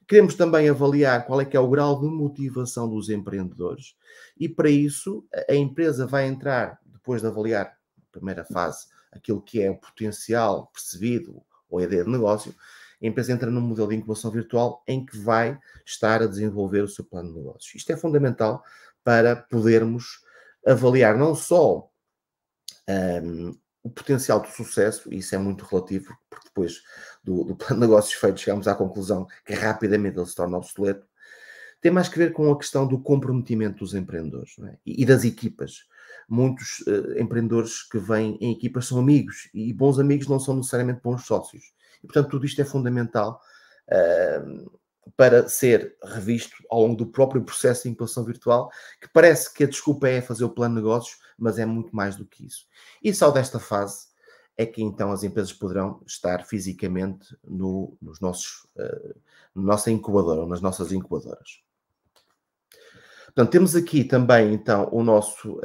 Queremos também avaliar qual é que é o grau de motivação dos empreendedores e, para isso, a empresa vai entrar, depois de avaliar, na primeira fase, aquilo que é o potencial percebido ou a ideia de negócio, a empresa entra num modelo de incubação virtual em que vai estar a desenvolver o seu plano de negócios. Isto é fundamental para podermos avaliar não só o potencial de sucesso, e isso é muito relativo, porque depois do plano de negócios feito chegamos à conclusão que rapidamente ele se torna obsoleto, tem mais que ver com a questão do comprometimento dos empreendedores, não é? E das equipas. Muitos empreendedores que vêm em equipas são amigos, e bons amigos não são necessariamente bons sócios. E, portanto, tudo isto é fundamental para ser revisto ao longo do próprio processo de incubação virtual, que parece que a desculpa é fazer o plano de negócios, mas é muito mais do que isso. E só desta fase é que então as empresas poderão estar fisicamente na nossa incubadora, ou nas nossas incubadoras. Portanto, temos aqui também, então, o nosso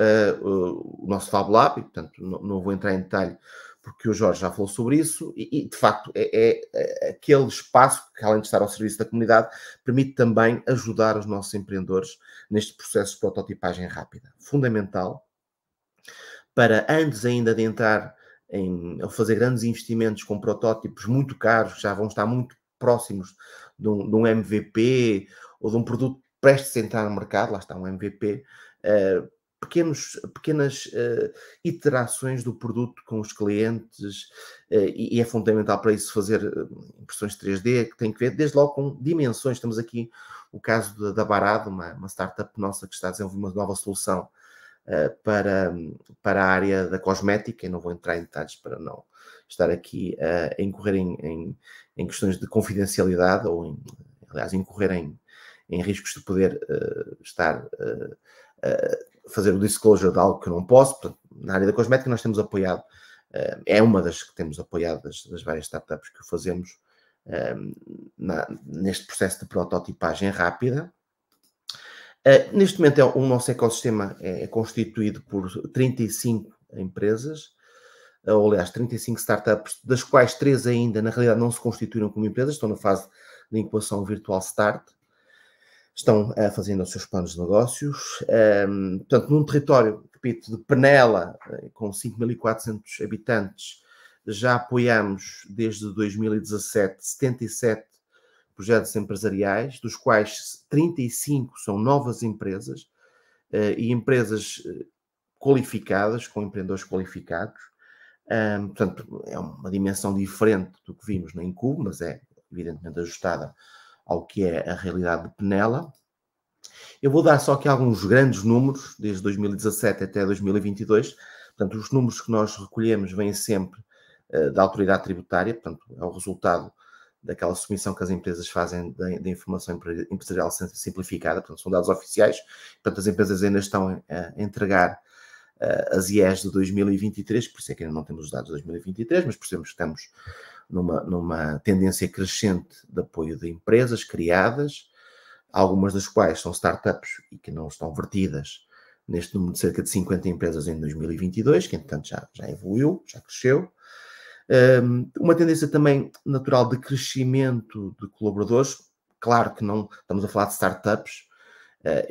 Fab Lab, e, portanto, não vou entrar em detalhe, porque o Jorge já falou sobre isso, e de facto, é aquele espaço que, além de estar ao serviço da comunidade, permite também ajudar os nossos empreendedores neste processo de prototipagem rápida. Fundamental para, antes ainda de entrar a fazer grandes investimentos com protótipos muito caros, que já vão estar muito próximos de um MVP ou de um produto prestes a entrar no mercado, lá está um MVP, pequenas iterações do produto com os clientes, e é fundamental para isso fazer impressões 3D, que tem que ver desde logo com dimensões. Temos aqui o caso da Barado, uma startup nossa que está a desenvolver uma nova solução para a área da cosmética, e não vou entrar em detalhes para não estar aqui a incorrer em questões de confidencialidade, ou aliás, incorrer em riscos de poder estar fazer o disclosure de algo que eu não posso. Portanto, na área da cosmética nós temos apoiado, é uma das que temos apoiado das várias startups que o fazemos neste processo de prototipagem rápida. Neste momento o nosso ecossistema é constituído por 35 empresas, ou aliás 35 startups, das quais 3 ainda na realidade não se constituíram como empresas, estão na fase de incubação virtual start, estão fazendo os seus planos de negócios. Portanto, num território, repito, de Penela, com 5.400 habitantes, já apoiamos desde 2017 77 projetos empresariais, dos quais 35 são novas empresas e empresas qualificadas, com empreendedores qualificados. Portanto, é uma dimensão diferente do que vimos na Incubo, mas é evidentemente ajustada ao que é a realidade de Penela. Eu vou dar só aqui alguns grandes números, desde 2017 até 2022. Portanto, os números que nós recolhemos vêm sempre da autoridade tributária, portanto, é o resultado daquela submissão que as empresas fazem da informação empresarial simplificada, portanto, são dados oficiais. Portanto, as empresas ainda estão a entregar as IEs de 2023, por isso é que ainda não temos os dados de 2023, mas percebemos que estamos numa tendência crescente de apoio de empresas criadas, algumas das quais são startups e que não estão vertidas neste número de cerca de 50 empresas em 2022, que entretanto já evoluiu, já cresceu. Uma tendência também natural de crescimento de colaboradores. Claro que não estamos a falar de startups,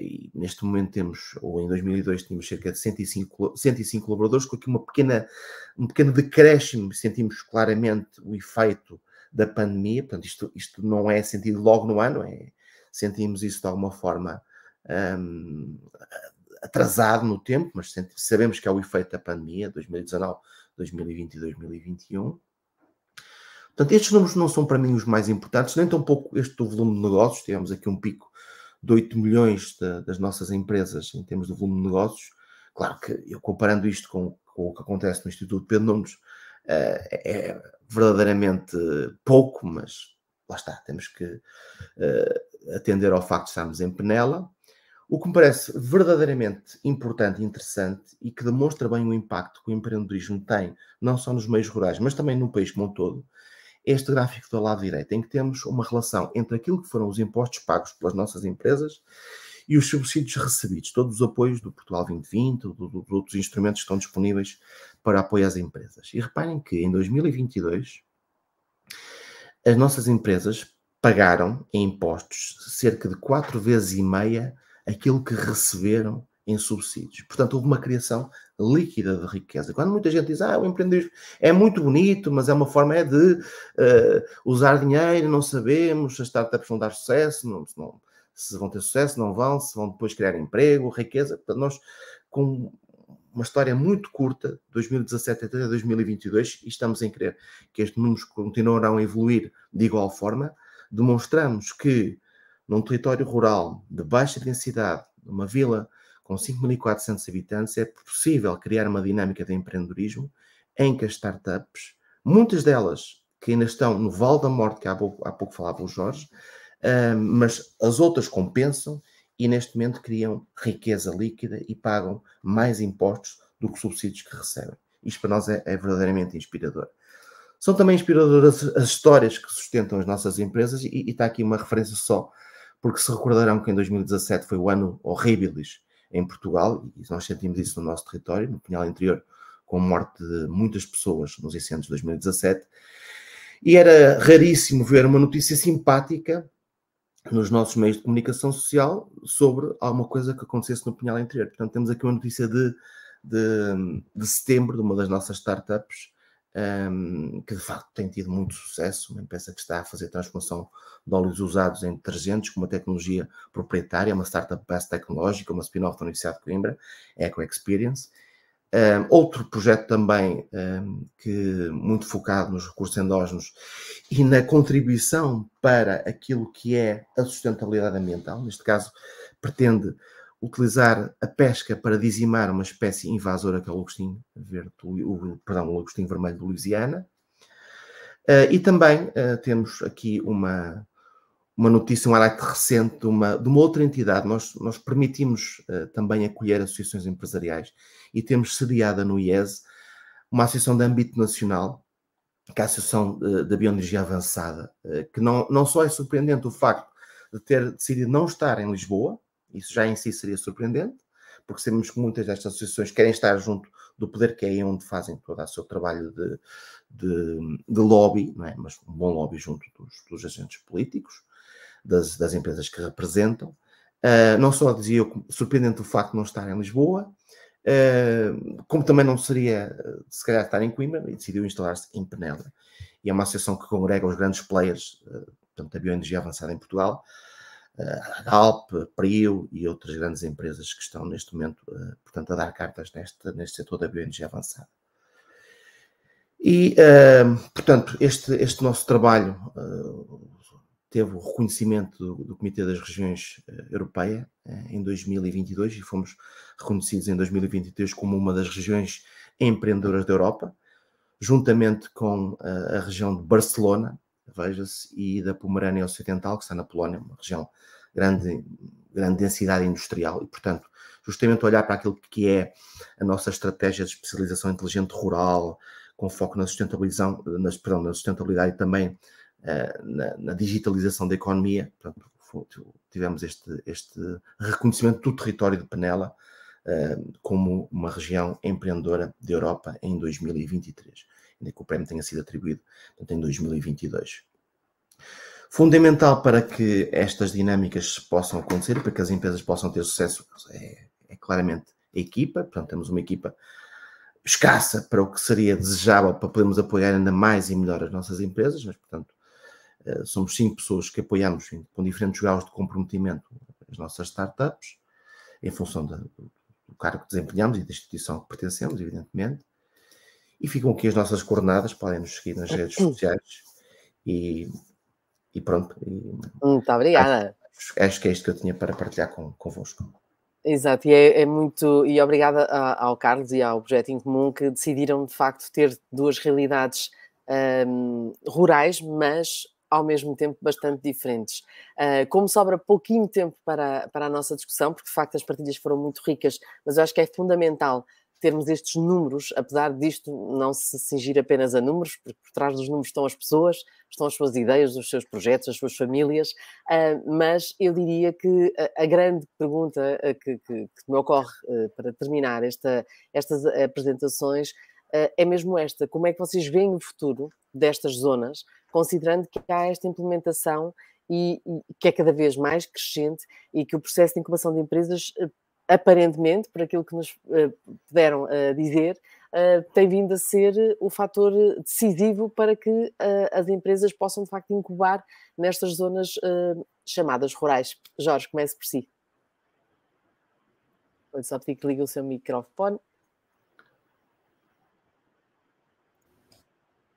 e neste momento temos, ou em 2002 tínhamos cerca de 105 colaboradores, com aqui um pequeno decréscimo. Sentimos claramente o efeito da pandemia. Portanto, isto não é sentido logo no ano, sentimos isso de alguma forma atrasado no tempo, mas sabemos que é o efeito da pandemia, 2019, 2020 e 2021. Portanto, estes números não são para mim os mais importantes, nem tampouco este do volume de negócios. Tivemos aqui um pico de 8 milhões das nossas empresas em termos de volume de negócios. Claro que eu, comparando isto com o que acontece no Instituto Pedro Nunes, é verdadeiramente pouco, mas lá está, temos que atender ao facto de estarmos em Penela. O que me parece verdadeiramente importante e interessante, e que demonstra bem o impacto que o empreendedorismo tem, não só nos meios rurais, mas também no país como um todo, é este gráfico do lado direito, em que temos uma relação entre aquilo que foram os impostos pagos pelas nossas empresas e os subsídios recebidos, todos os apoios do Portugal 2020, de outros instrumentos que estão disponíveis para apoio às empresas. E reparem que em 2022 as nossas empresas pagaram em impostos cerca de 4,5 vezes aquilo que receberam em subsídios. Portanto, houve uma criação líquida de riqueza. Quando muita gente diz, o empreendedorismo é muito bonito, mas é uma forma de usar dinheiro, não sabemos se as startups vão dar sucesso, se vão ter sucesso, não vão, se vão depois criar emprego, riqueza. Portanto, nós, com uma história muito curta, 2017 até 2022, e estamos em crer que estes números continuarão a evoluir de igual forma, demonstramos que num território rural de baixa densidade, numa vila com 5.400 habitantes, é possível criar uma dinâmica de empreendedorismo em que as startups, muitas delas que ainda estão no Vale da Morte, que há pouco falava o Jorge, mas as outras compensam e neste momento criam riqueza líquida e pagam mais impostos do que subsídios que recebem. Isto para nós é verdadeiramente inspirador. São também inspiradoras as histórias que sustentam as nossas empresas, e está aqui uma referência só porque se recordarão que em 2017 foi o ano horribilis em Portugal, e nós sentimos isso no nosso território, no Pinhal Interior, com a morte de muitas pessoas nos incêndios de 2017, e era raríssimo ver uma notícia simpática nos nossos meios de comunicação social sobre alguma coisa que acontecesse no Pinhal Interior. Portanto, temos aqui uma notícia de setembro, de uma das nossas startups, que de facto tem tido muito sucesso, uma empresa que está a fazer transformação de óleos usados em detergentes com uma tecnologia proprietária, uma startup base tecnológica, uma spin-off da Universidade de Coimbra, Eco Experience. Outro projeto também que muito focado nos recursos endógenos e na contribuição para aquilo que é a sustentabilidade ambiental, neste caso pretende utilizar a pesca para dizimar uma espécie invasora que é o lagostim o lagostim vermelho de Louisiana. E também temos aqui uma notícia, um alerta recente de uma outra entidade. Nós permitimos também acolher associações empresariais e temos sediada no IES uma associação de âmbito nacional, que é a Associação da Bioenergia Avançada, que não só é surpreendente o facto de ter decidido não estar em Lisboa, isso já em si seria surpreendente, porque sabemos que muitas destas associações querem estar junto do poder, que é aí onde fazem todo o seu trabalho de lobby, não é? Mas um bom lobby junto dos agentes políticos, das empresas que representam. Não só dizia eu, surpreendente o facto de não estar em Lisboa, como também não seria, se calhar, estar em Coimbra, e decidiu instalar-se em Penela. E é uma associação que congrega os grandes players, portanto, da bioenergia avançada em Portugal, a Galp, a Prio e outras grandes empresas que estão neste momento, portanto, a dar cartas neste setor da bioenergia avançada. E, portanto, este nosso trabalho teve o reconhecimento do Comitê das Regiões Europeia em 2022 e fomos reconhecidos em 2023 como uma das regiões empreendedoras da Europa, juntamente com a região de Barcelona, veja-se, e da Pomerânia Ocidental, que está na Polónia, uma região grande densidade industrial e, portanto, justamente olhar para aquilo que é a nossa estratégia de especialização inteligente rural, com foco na sustentabilidade e também na digitalização da economia. Portanto, tivemos este reconhecimento do território de Penela como uma região empreendedora da Europa em 2023, ainda que o prémio tenha sido atribuído, portanto, em 2022. Fundamental para que estas dinâmicas possam acontecer e para que as empresas possam ter sucesso é claramente a equipa. Portanto, temos uma equipa escassa para o que seria desejável para podermos apoiar ainda mais e melhor as nossas empresas, mas, portanto, somos 5 pessoas que apoiamos com diferentes graus de comprometimento as nossas startups, em função do cargo que desempenhamos e da instituição que pertencemos, evidentemente. E ficam aqui as nossas coordenadas, podem nos seguir nas redes sociais e pronto. Muito obrigada. Acho que é isto que eu tinha para partilhar convosco. Exato, e muito, e obrigada ao Carlos e ao Projeto em Comum que decidiram de facto ter duas realidades rurais, mas ao mesmo tempo bastante diferentes. Como sobra pouquinho tempo para a nossa discussão, porque de facto as partilhas foram muito ricas, mas eu acho que é fundamental termos estes números, apesar disto não se cingir apenas a números, porque por trás dos números estão as pessoas, estão as suas ideias, os seus projetos, as suas famílias, mas eu diria que a grande pergunta que me ocorre para terminar estas apresentações é mesmo esta: como é que vocês veem o futuro destas zonas, considerando que há esta implementação e que é cada vez mais crescente e que o processo de incubação de empresas, aparentemente, por aquilo que nos puderam dizer, tem vindo a ser o fator decisivo para que as empresas possam, de facto, incubar nestas zonas chamadas rurais. Jorge, comece por si. Vou só pedir que ligue o seu microfone.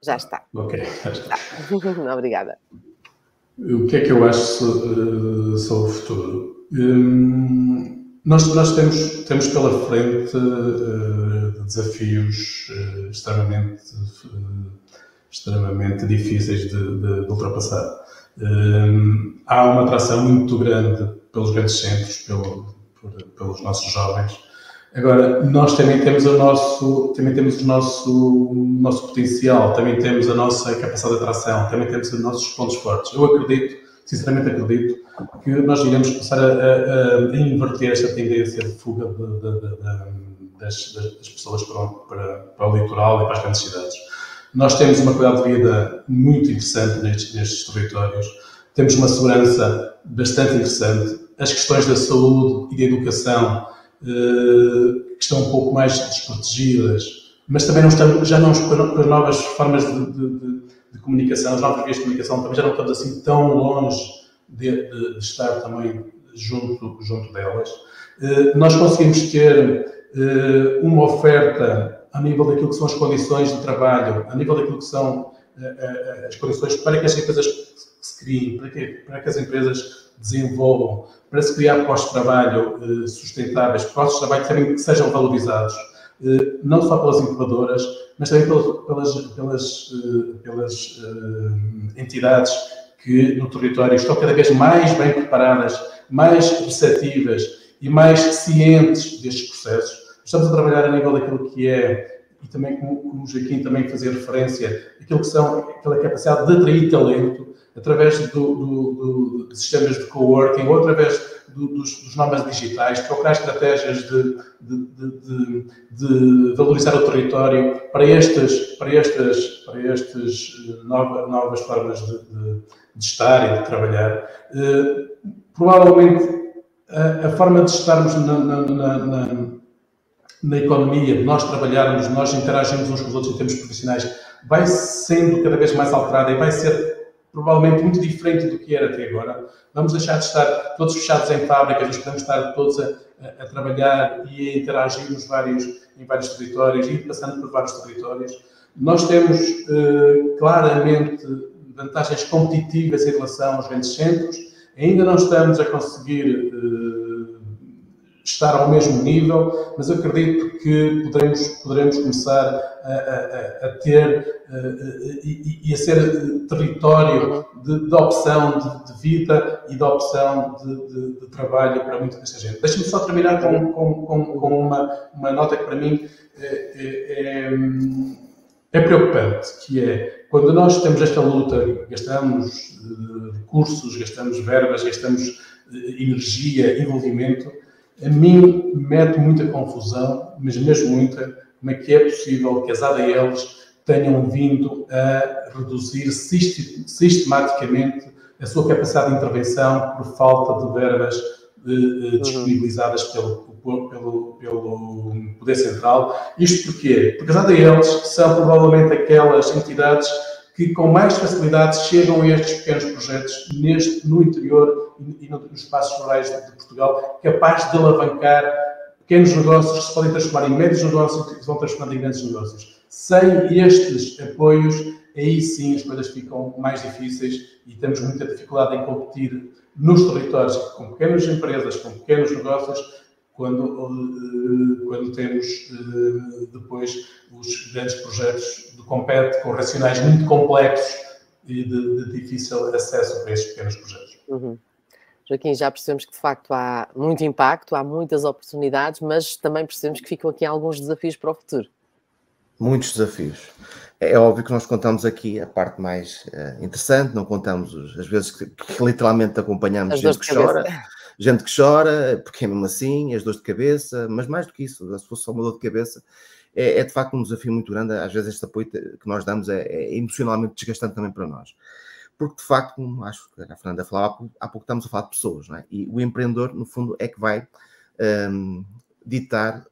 Já está. Ok, já está. Obrigada. O que é que eu acho sobre o futuro? Nós temos pela frente desafios extremamente difíceis de ultrapassar. Há uma atração muito grande pelos grandes centros, pelos nossos jovens. Agora, nós também temos o nosso potencial, também temos a nossa capacidade de atração, também temos os nossos pontos fortes. Eu acredito sinceramente acredito que nós iremos começar a inverter esta tendência de fuga das pessoas para o litoral e para as grandes cidades. Nós temos uma qualidade de vida muito interessante nestes territórios, temos uma segurança bastante interessante, as questões da saúde e da educação que estão um pouco mais desprotegidas, mas também já não com as novas formas de comunicação, as novas vias de comunicação, também já não estamos assim tão longe de estar também junto delas. Nós conseguimos ter uma oferta a nível daquilo que são as condições de trabalho, a nível daquilo que são as condições para que as empresas se criem, para que as empresas desenvolvam, para se criar postos de trabalho sustentáveis, postos de trabalho também que sejam valorizados, não só pelas incubadoras, mas também pelas entidades que no território estão cada vez mais bem preparadas, mais receptivas e mais cientes destes processos. Estamos a trabalhar a nível daquilo que é, e também como o Joaquim também fazia referência, aquilo que são aquela capacidade de atrair talento através de sistemas de coworking ou através dos nomes digitais, procurar estratégias de valorizar o território para estas novas formas de estar e de trabalhar. Provavelmente a forma de estarmos na economia, de nós trabalharmos, nós interagirmos uns com os outros em termos profissionais, vai sendo cada vez mais alterada e vai ser provavelmente muito diferente do que era até agora. Vamos deixar de estar todos fechados em fábricas, nós podemos estar todos a trabalhar e a interagir em vários territórios, e ir passando por vários territórios. Nós temos claramente vantagens competitivas em relação aos grandes centros, ainda não estamos a conseguir estar ao mesmo nível, mas eu acredito que poderemos começar a ter e a ser território de opção de vida e de opção de trabalho para muita desta gente. Deixa-me só terminar com uma nota que para mim é preocupante, que é quando nós temos esta luta, gastamos recursos, gastamos verbas, gastamos energia, envolvimento, a mim mete muita confusão, mas mesmo muita, como é que é possível que as ADLs tenham vindo a reduzir sistematicamente a sua capacidade de intervenção por falta de verbas disponibilizadas pelo Poder Central. Isto porquê? Porque as ADLs são provavelmente aquelas entidades que com mais facilidade chegam a estes pequenos projetos no interior e nos espaços rurais de Portugal, capaz de alavancar pequenos negócios que se podem transformar em médios negócios e que se vão transformar em grandes negócios. Sem estes apoios, aí sim as coisas ficam mais difíceis e temos muita dificuldade em competir nos territórios com pequenas empresas, com pequenos negócios, quando temos depois os grandes projetos de compete com racionais muito complexos e de difícil acesso para estes pequenos projetos. Joaquim, já percebemos que de facto há muito impacto, há muitas oportunidades, mas também percebemos que ficam aqui alguns desafios para o futuro. Muitos desafios. É óbvio que nós contamos aqui a parte mais interessante, não contamos as vezes que literalmente acompanhamos gente que chora, porque é mesmo assim, as dores de cabeça, mas mais do que isso, se fosse só uma dor de cabeça, é de facto um desafio muito grande. Às vezes este apoio que nós damos é emocionalmente desgastante também para nós. Porque de facto, como acho que a Fernanda falava, há pouco estamos a falar de pessoas, não é? E o empreendedor, no fundo, é que vai ditar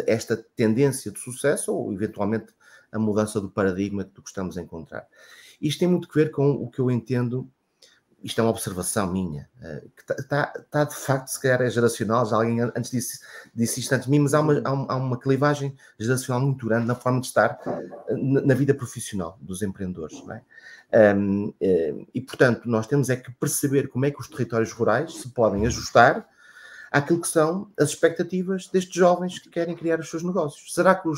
esta tendência de sucesso ou eventualmente a mudança do paradigma do que estamos a encontrar. Isto tem muito a ver com o que eu entendo. Isto é uma observação minha, que está de facto, se calhar é geracional, já alguém antes disse isto antes de mim, mas há uma clivagem geracional muito grande na forma de estar na vida profissional dos empreendedores, não é? E, portanto, nós temos é que perceber como é que os territórios rurais se podem ajustar àquilo que são as expectativas destes jovens que querem criar os seus negócios. Será que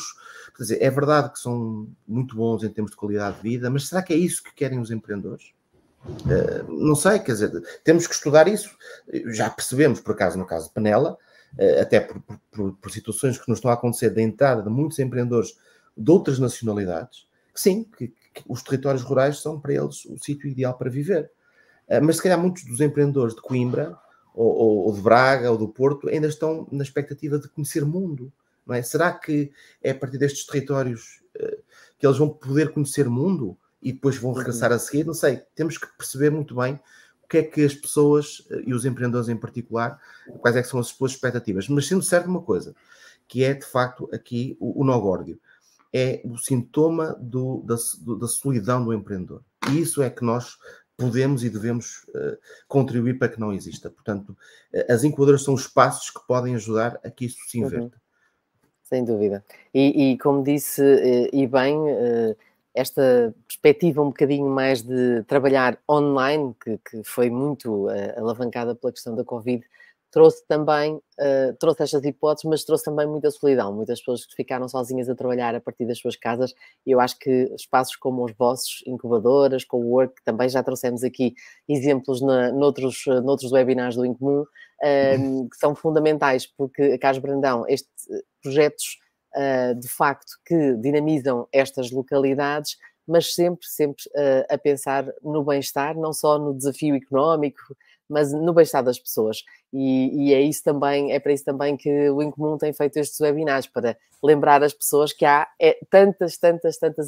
quer dizer, é verdade que são muito bons em termos de qualidade de vida, mas será que é isso que querem os empreendedores? Não sei, quer dizer, temos que estudar isso. Já percebemos, por acaso, no caso de Penela, até por situações que nos estão a acontecer da entrada de muitos empreendedores de outras nacionalidades, que sim, que os territórios rurais são para eles o sítio ideal para viver. Mas se calhar muitos dos empreendedores de Coimbra, ou de Braga, ou do Porto, ainda estão na expectativa de conhecer mundo, não é? Será que é a partir destes territórios que eles vão poder conhecer mundo e depois vão regressar a seguir? Não sei, temos que perceber muito bem o que é que as pessoas, e os empreendedores em particular, quais é que são as suas expectativas. Mas sendo certo uma coisa, que é de facto aqui o nó górdio, é o sintoma da solidão do empreendedor. E isso é que nós podemos e devemos contribuir para que não exista. Portanto, as incubadoras são espaços que podem ajudar a que isso se inverta. Sem dúvida. E como disse, e bem, esta perspectiva um bocadinho mais de trabalhar online, que foi muito alavancada pela questão da Covid, trouxe também, trouxe estas hipóteses, mas trouxe também muita solidão, muitas pessoas que ficaram sozinhas a trabalhar a partir das suas casas, e eu acho que espaços como os vossos, incubadoras, co-work, que também já trouxemos aqui exemplos noutros webinars do Incomum, que são fundamentais, porque, Carlos Brandão, estes projetos, de facto, que dinamizam estas localidades, mas sempre a pensar no bem-estar, não só no desafio económico, mas no bem-estar das pessoas. E é para isso também que o Incomum tem feito estes webinars, para lembrar as pessoas que há tantas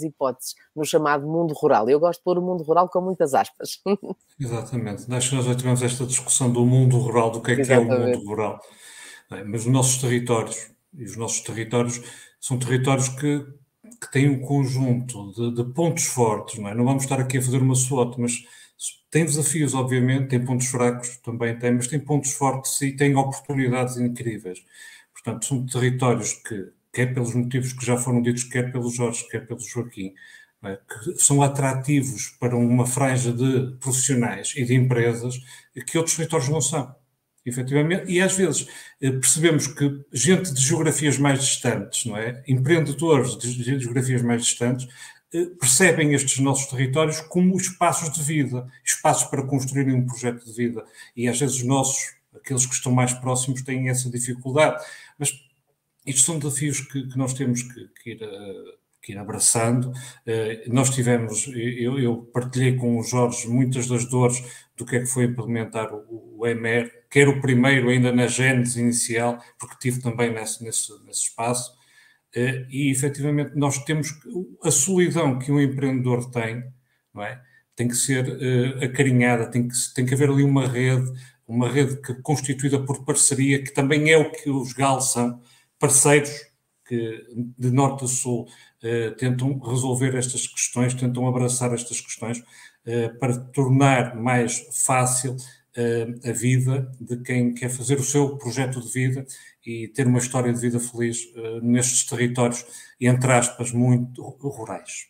hipóteses no chamado mundo rural. Eu gosto de pôr o mundo rural com muitas aspas. Exatamente. Acho que nós já tivemos esta discussão do mundo rural, do que é o mundo rural. Mas os nossos territórios são territórios que têm um conjunto de pontos fortes, não é? Não vamos estar aqui a fazer uma SWOT, mas tem desafios, obviamente, tem pontos fracos, também tem, mas tem pontos fortes e tem oportunidades incríveis. Portanto, são territórios que, quer pelos motivos que já foram ditos, quer pelo Jorge, quer pelo Joaquim, é? Que são atrativos para uma franja de profissionais e de empresas que outros territórios não são, efetivamente. E às vezes percebemos que gente de geografias mais distantes, não é? Empreendedores de geografias mais distantes, percebem estes nossos territórios como espaços de vida, espaços para construírem um projeto de vida. E às vezes aqueles que estão mais próximos, têm essa dificuldade. Mas isto são desafios que nós temos que ir abraçando. Nós tivemos, eu partilhei com o Jorge muitas das dores do que é que foi implementar o EMER, que era o primeiro ainda na gênese inicial, porque estive também nesse espaço. E efetivamente nós temos a solidão que um empreendedor tem, não é? Tem que ser acarinhada, tem que haver ali uma rede constituída por parceria, que também é o que os GAL são, parceiros que de norte a sul tentam resolver estas questões, tentam abraçar estas questões para tornar mais fácil a vida de quem quer fazer o seu projeto de vida e ter uma história de vida feliz nestes territórios, entre aspas, muito rurais.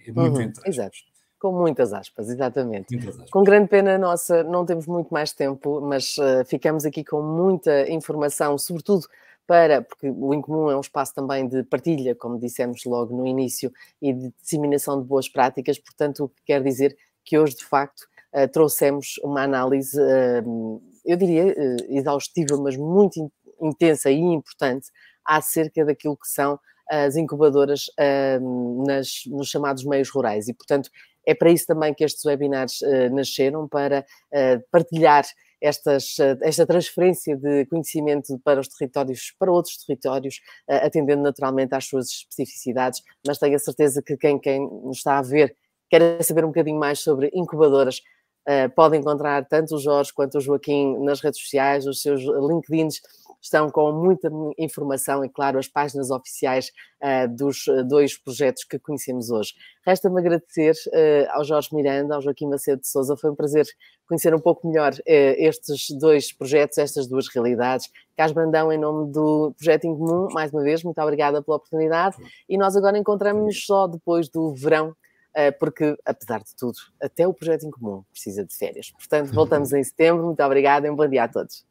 Muito entre aspas. Exato. Com muitas aspas, exatamente. Muitas aspas. Com grande pena nossa, não temos muito mais tempo, mas ficamos aqui com muita informação, sobretudo porque o Incomum é um espaço também de partilha, como dissemos logo no início, e de disseminação de boas práticas, portanto, o que quer dizer que hoje, de facto, trouxemos uma análise, eu diria, exaustiva, mas muito intensa e importante, acerca daquilo que são as incubadoras nos chamados meios rurais. E, portanto, é para isso também que estes webinars nasceram, para partilhar esta transferência de conhecimento para os territórios, para outros territórios, atendendo naturalmente às suas especificidades, mas tenho a certeza que quem nos está a ver quer saber um bocadinho mais sobre incubadoras, pode encontrar tanto o Jorge quanto o Joaquim nas redes sociais, os seus LinkedIns estão com muita informação e, claro, as páginas oficiais dos dois projetos que conhecemos hoje. Resta-me agradecer ao Jorge Miranda, ao Joaquim Macedo de Sousa. Foi um prazer conhecer um pouco melhor estes dois projetos, estas duas realidades. Carlos Brandão, em nome do Projeto Incomum, mais uma vez, muito obrigada pela oportunidade. E nós agora encontramos-nos só depois do verão, porque, apesar de tudo, até o Projeto Incomum precisa de férias. Portanto, voltamos em setembro. Muito obrigada e um bom dia a todos.